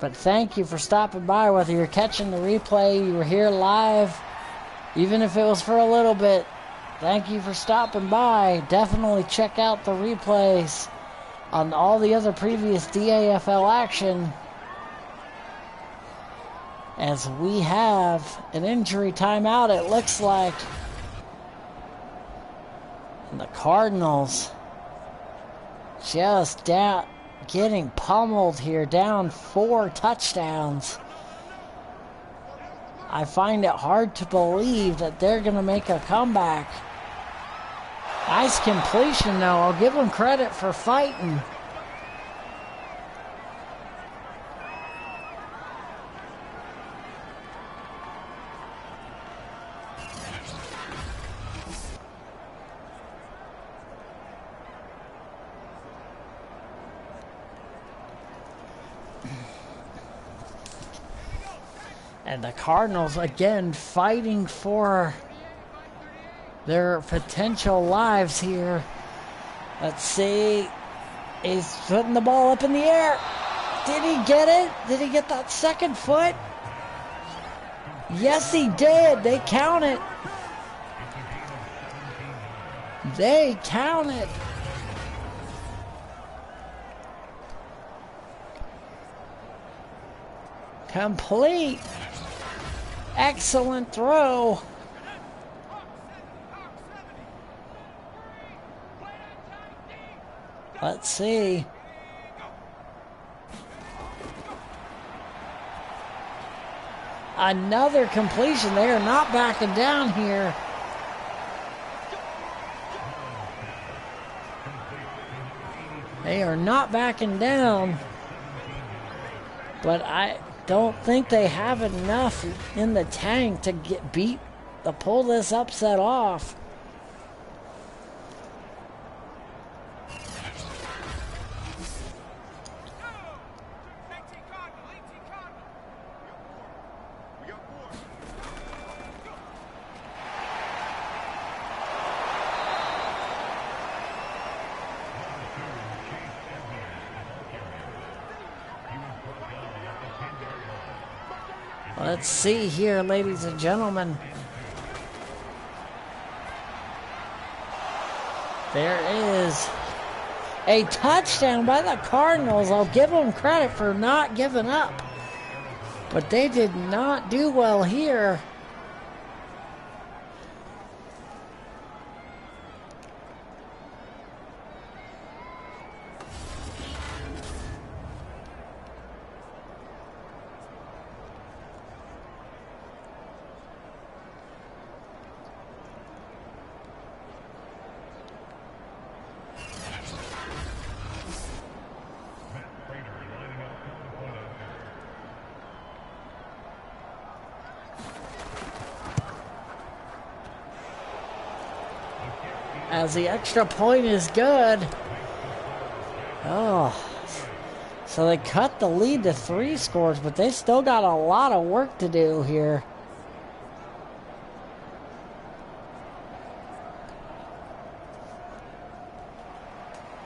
Speaker 1: But thank you for stopping by, whether you're catching the replay, you were here live, even if it was for a little bit. Thank you for stopping by. Definitely check out the replays on all the other previous DAFL action, as we have an injury timeout, it looks like. And the Cardinals just down, getting pummeled here, down 4 touchdowns. I find it hard to believe that they're going to make a comeback. Nice completion, though. I'll give them credit for fighting. And the Cardinals, again, fighting for their potential lives here. Let's see. He's putting the ball up in the air. Did he get it? Did he get that second foot? Yes, he did. They count it. They count it. Complete. Excellent throw. Let's see. Another completion. They are not backing down here. They are not backing down. But I don't think they have enough in the tank to pull this upset off. Let's see here, ladies and gentlemen. There is a touchdown by the Cardinals. I'll give them credit for not giving up. But they did not do well here. As the extra point is good. Oh, so they cut the lead to 3 scores, but they still got a lot of work to do here.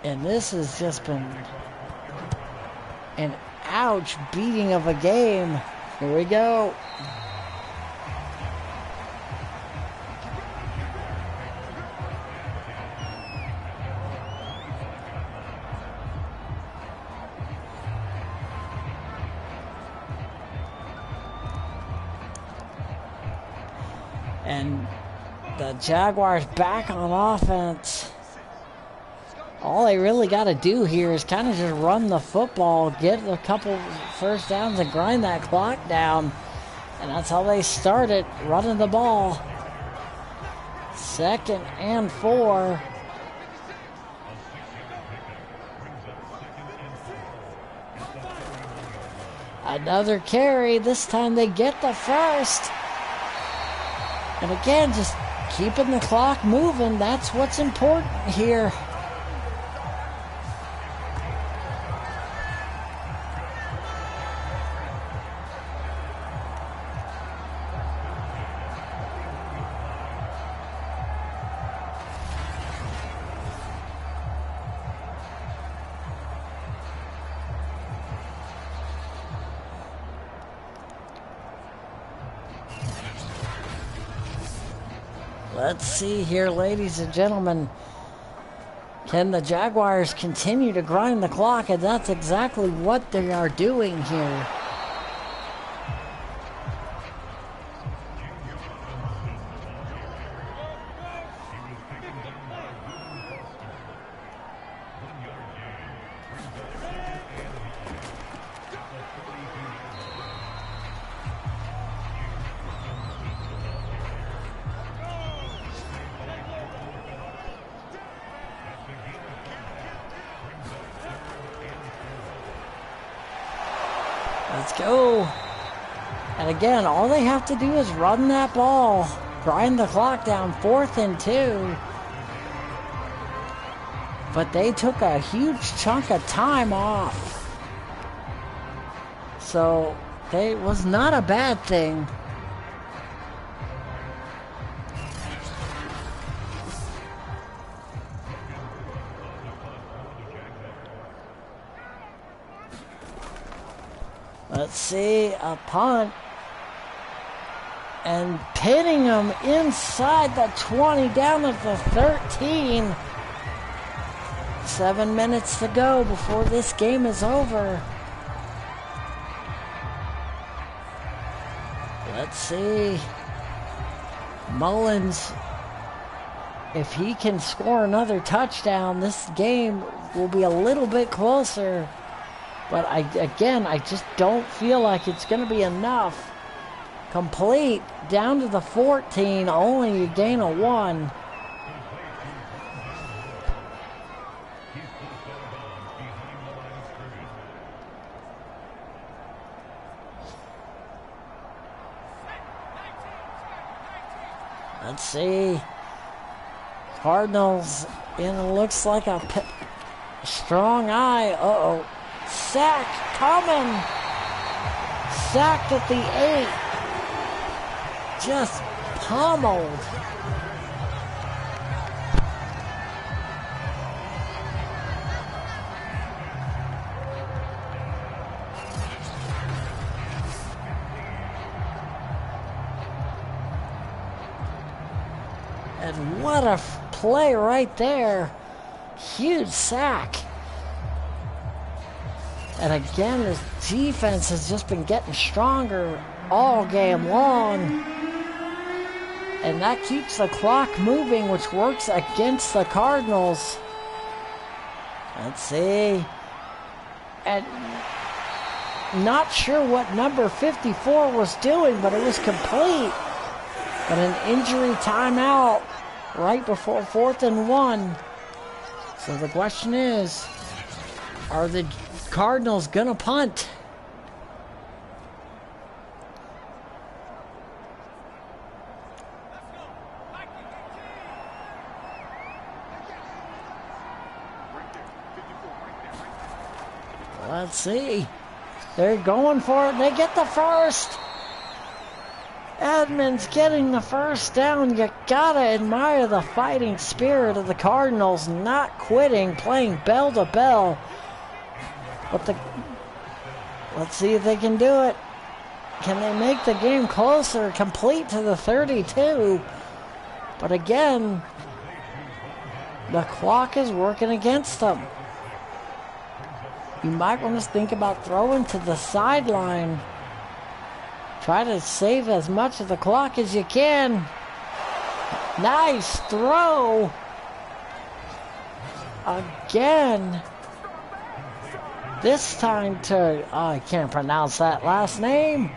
Speaker 1: And this has just been an ouch beating of a game. Here we go. And the Jaguars back on offense. All they really got to do here is kind of just run the football, get a couple first downs, and grind that clock down. And that's how they started, running the ball. 2nd and 4. Another carry. This time they get the first. And again, just keeping the clock moving. That's what's important here. Let's see here, ladies and gentlemen. Can the Jaguars continue to grind the clock? And that's exactly what they are doing here. Let's go. And again, all they have to do is run that ball, grind the clock down. 4th and 2. But they took a huge chunk of time off. So it was not a bad thing. Let's see, a punt. And pinning them inside the 20, down at the 13. 7 minutes to go before this game is over. Let's see. Mullins, if he can score another touchdown, this game will be a little bit closer. But I just don't feel like it's going to be enough. Complete down to the 14, only a gain of 1. Let's see. Cardinals, and it looks like a strong eye. Uh-oh. Sack coming. Sacked at the 8. Just pummeled. And what a play right there. Huge sack. And again, this defense has just been getting stronger all game long. And that keeps the clock moving, which works against the Cardinals. Let's see. And not sure what number 54 was doing, but it was complete. But an injury timeout right before 4th and 1. So the question is, are the Cardinals gonna punt? Let's see. They're going for it. They get the first. Edmonds getting the first down. You gotta admire the fighting spirit of the Cardinals, not quitting, playing bell to bell. But let's see if they can do it. Can they make the game closer, complete to the 32? But again, the clock is working against them. You might want to think about throwing to the sideline. Try to save as much of the clock as you can. Nice throw. Again. This time to, I can't pronounce that last name.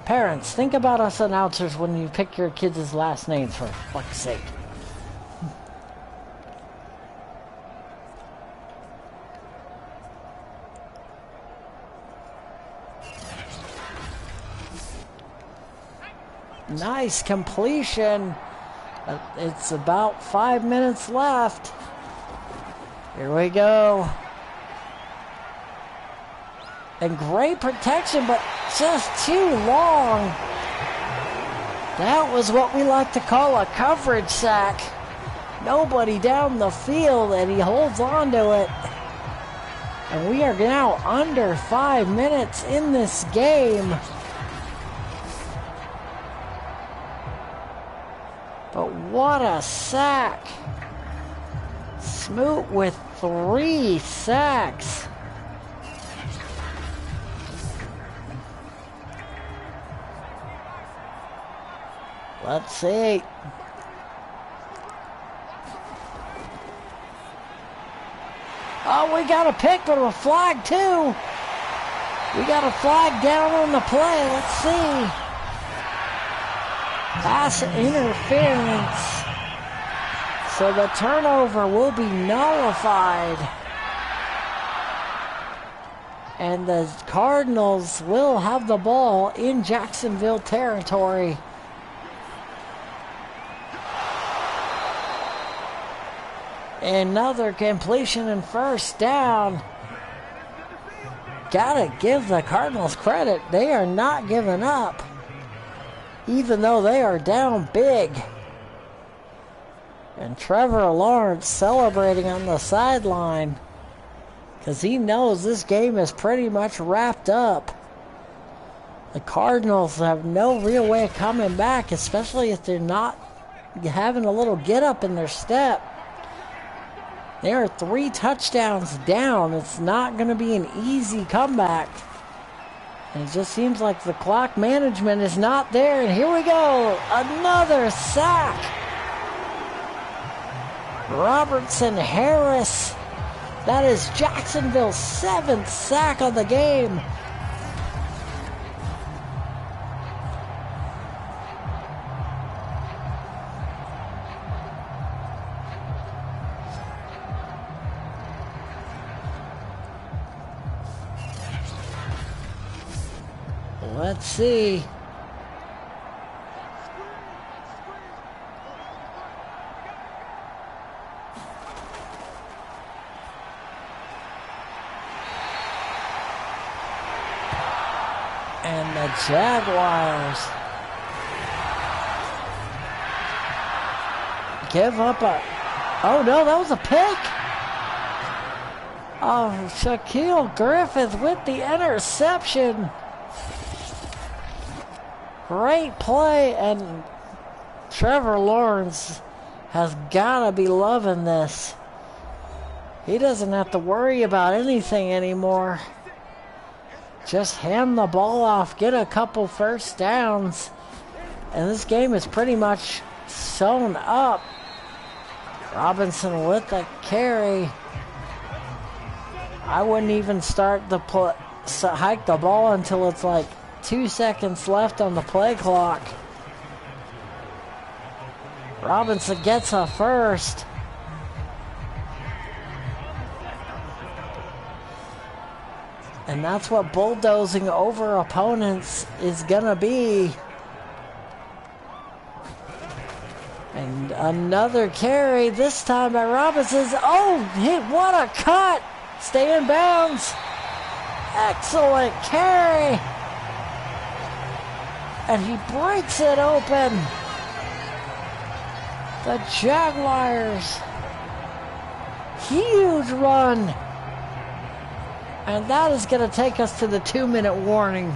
Speaker 1: Parents, think about us announcers when you pick your kids' last names, for fuck's sake. Nice completion. It's about 5 minutes left. Here we go. And great protection, but just too long. That was what we like to call a coverage sack. Nobody down the field, and he holds on to it. And we are now under 5 minutes in this game. But what a sack. Smoot with 3 sacks. Let's see. Oh, we got a pick, but a flag too. We got a flag down on the play. Let's see. Pass interference. So the turnover will be nullified. And the Cardinals will have the ball in Jacksonville territory. Another completion and first down. Gotta give the Cardinals credit. They are not giving up, even though they are down big. And Trevor Lawrence celebrating on the sideline because he knows this game is pretty much wrapped up. The Cardinals have no real way of coming back, especially if they're not having a little get up in their step. They are 3 touchdowns down. It's not going to be an easy comeback. And it just seems like the clock management is not there. And here we go. Another sack. Robertson Harris. That is Jacksonville's 7th sack of the game. Let's see. And the Jaguars give up a... Oh no, that was a pick. Oh, Shaquille Griffith with the interception. Great play, and Trevor Lawrence has got to be loving this. He doesn't have to worry about anything anymore. Just hand the ball off, get a couple first downs, and this game is pretty much sewn up. Robinson with the carry. I wouldn't even start the hike the ball until it's like 2 seconds left on the play clock. Robinson gets a first. And that's what bulldozing over opponents is gonna be. And another carry, this time by Robinson. Oh, what a cut! Stay in bounds. Excellent carry. And he breaks it open. The Jaguars. Huge run. And that is going to take us to the 2-minute warning.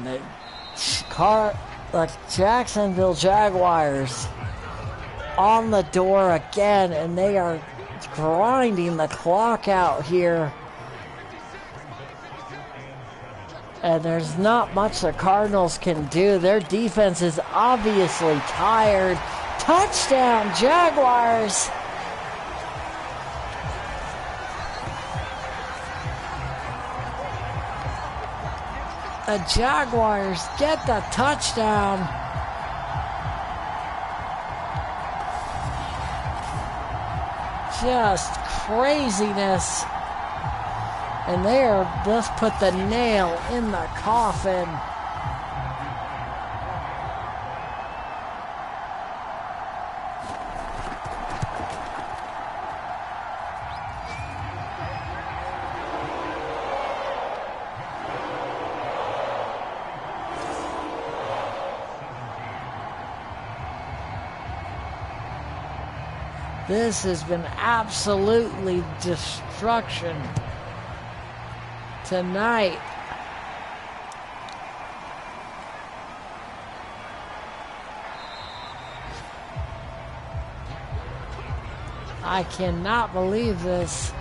Speaker 1: The Jacksonville Jaguars on the door again, and they are grinding the clock out here. And there's not much the Cardinals can do. Their defense is obviously tired. Touchdown, Jaguars! The Jaguars get the touchdown. Just craziness. And there, just put the nail in the coffin. This has been absolutely destruction tonight. I cannot believe this.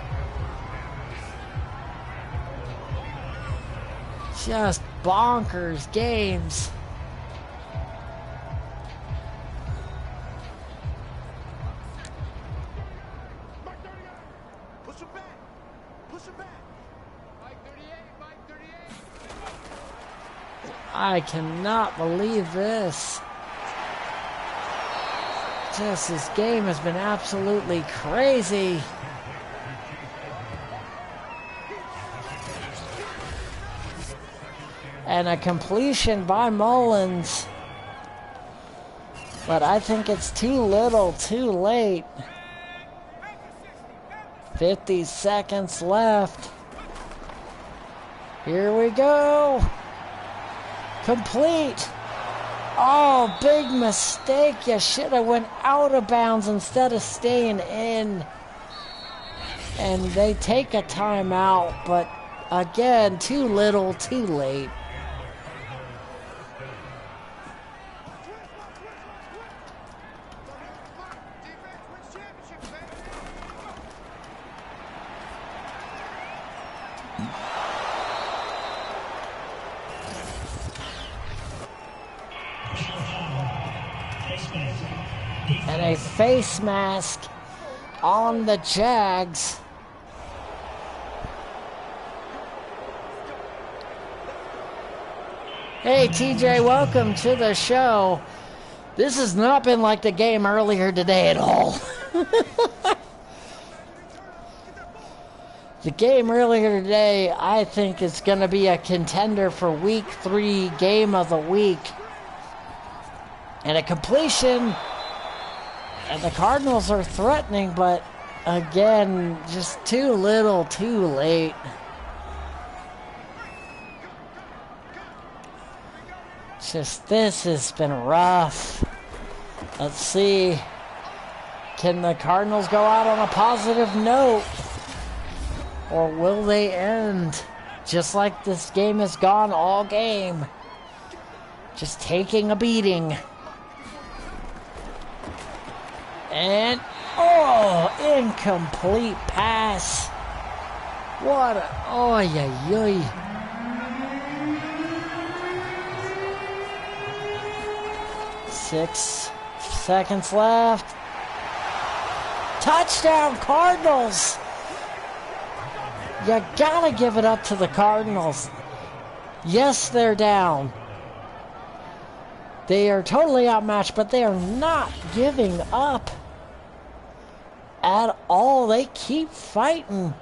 Speaker 1: Just bonkers games. I cannot believe this. Just this game has been absolutely crazy. And a completion by Mullins. But I think it's too little, too late. 50 seconds left. Here we go. Complete. Oh, big mistake. You should have went out of bounds instead of staying in. And they take a timeout, but again, too little, too late. And a face mask on the Jags. Hey TJ, welcome to the show. This has not been like the game earlier today at all. The game earlier today, I think, is going to be a contender for Week 3 Game of the Week. And a completion. And the Cardinals are threatening, but again, just too little, too late. Just this has been rough. Let's see. Can the Cardinals go out on a positive note? Or will they end just like this game has gone all game? Just taking a beating. And, oh, incomplete pass. What a, oh, yeah, yeah. Six seconds left. Touchdown, Cardinals. You gotta give it up to the Cardinals. Yes, they're down. They are totally outmatched, but they are not giving up at all. They keep fighting.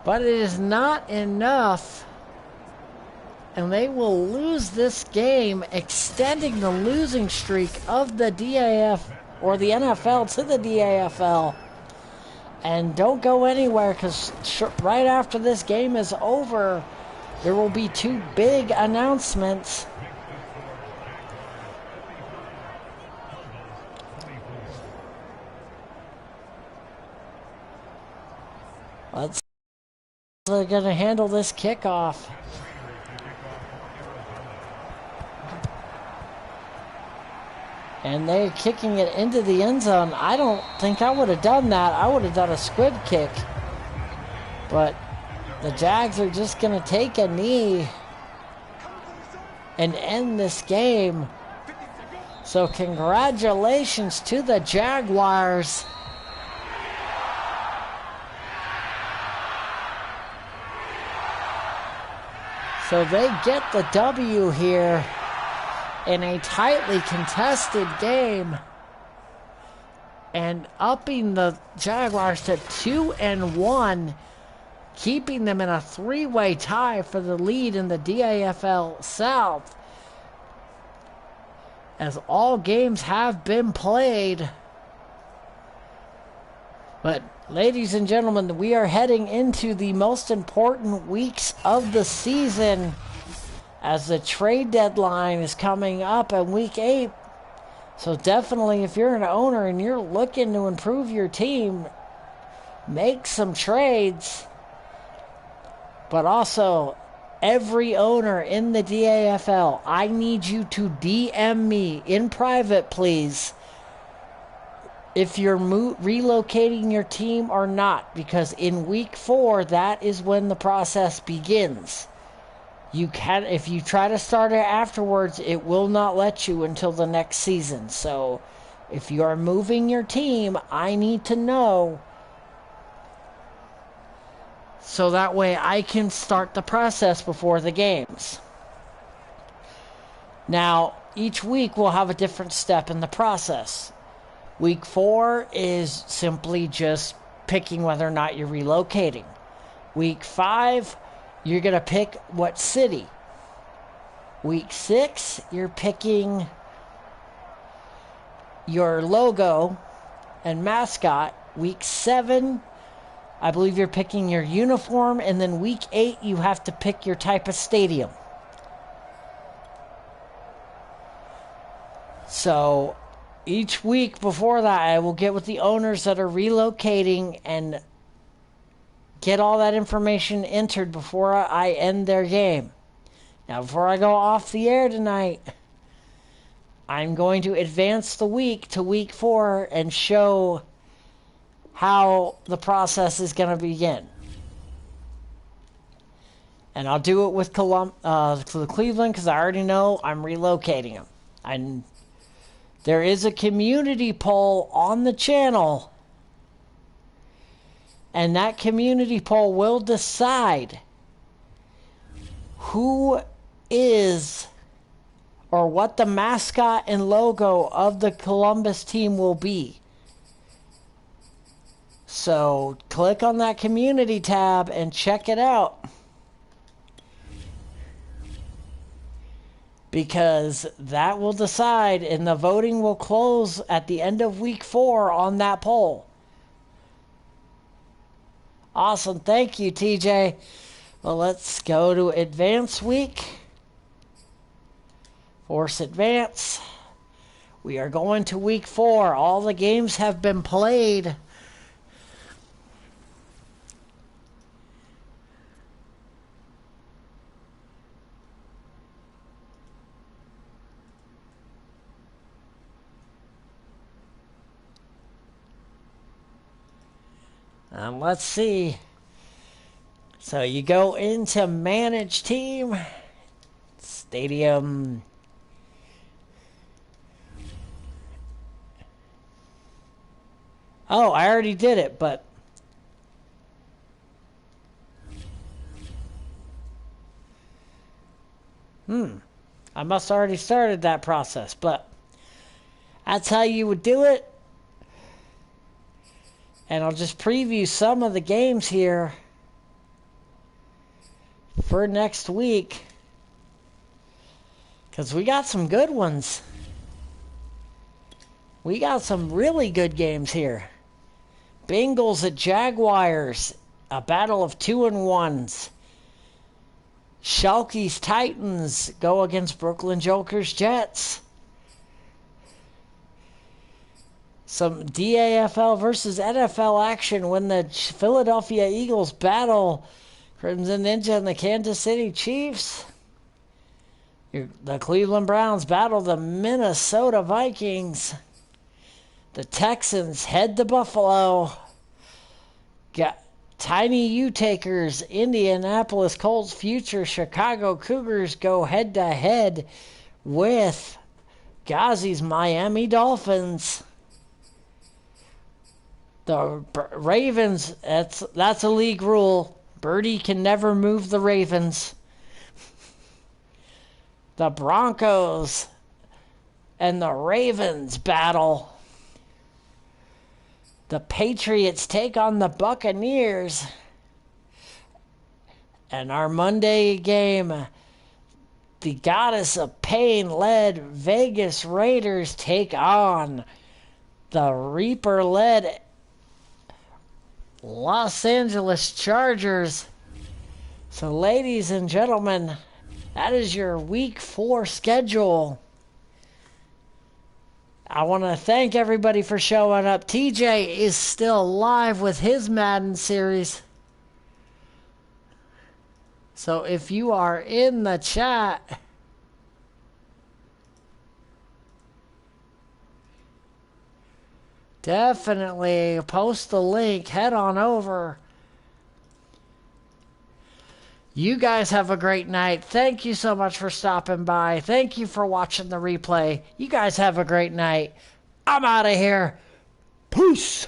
Speaker 1: But it is not enough. And they will lose this game, extending the losing streak of the DAF or the NFL to the DAFL. And don't go anywhere, because right after this game is over, there will be two big announcements. Let's see how they're going to handle this kickoff. And they're kicking it into the end zone. I don't think I would have done that. I would have done a squib kick. But the Jags are just going to take a knee and end this game. So congratulations to the Jaguars. So they get the W here in a tightly contested game and upping the Jaguars to 2-1, keeping them in a three-way tie for the lead in the DAFL South. As all games have been played. But ladies and gentlemen, we are heading into the most important weeks of the season as the trade deadline is coming up in week 8. So definitely, if you're an owner and you're looking to improve your team, make some trades. But also, every owner in the DAFL, I need you to DM me in private, please, if you're relocating your team or not. Because in week 4, that is when the process begins. If you try to start it afterwards, it will not let you until the next season. So if you are moving your team, I need to know, so that way I can start the process before the games. Now, each week we'll have a different step in the process. Week 4 is simply just picking whether or not you're relocating. Week 5, you're going to pick what city. Week 6, you're picking your logo and mascot. Week 7, I believe you're picking your uniform. And then week 8, you have to pick your type of stadium. So each week before that, I will get with the owners that are relocating and get all that information entered before I end their game. Now, before I go off the air tonight, I'm going to advance the week to week 4 and show how the process is going to begin. And I'll do it with Cleveland, because I already know I'm relocating them. And there is a community poll on the channel, and that community poll will decide who is or what the mascot and logo of the Columbus team will be. So click on that community tab and check it out, because that will decide, and the voting will close at the end of week 4 on that poll. Awesome. Thank you, TJ. Well, let's go to advance week. Force advance. We are going to week 4. All the games have been played. Let's see. So you go into manage team, stadium. Oh, I already did it, but I must have already started that process, but that's how you would do it. And I'll just preview some of the games here for next week, because we got some good ones. We got some really good games here. Bengals at Jaguars, a battle of 2-1s. Schalke's Titans go against Brooklyn Jokers Jets. Some DAFL versus NFL action when the Philadelphia Eagles battle Crimson Ninja and the Kansas City Chiefs. The Cleveland Browns battle the Minnesota Vikings. The Texans head to Buffalo. Got Tiny U-Takers, Indianapolis Colts future Chicago Cougars go head-to-head with Ghazi's Miami Dolphins. The Ravens, that's a league rule. Birdie can never move the Ravens. The Broncos and the Ravens battle. The Patriots take on the Buccaneers. And our Monday game, the Goddess of Pain-led Vegas Raiders take on the Reaper-led Los Angeles Chargers. So, ladies and gentlemen, that is your Week 4 schedule. I want to thank everybody for showing up. TJ is still live with his Madden series. So if you are in the chat, definitely post the link. Head on over. You guys have a great night. Thank you so much for stopping by. Thank you for watching the replay. You guys have a great night. I'm out of here. Peace.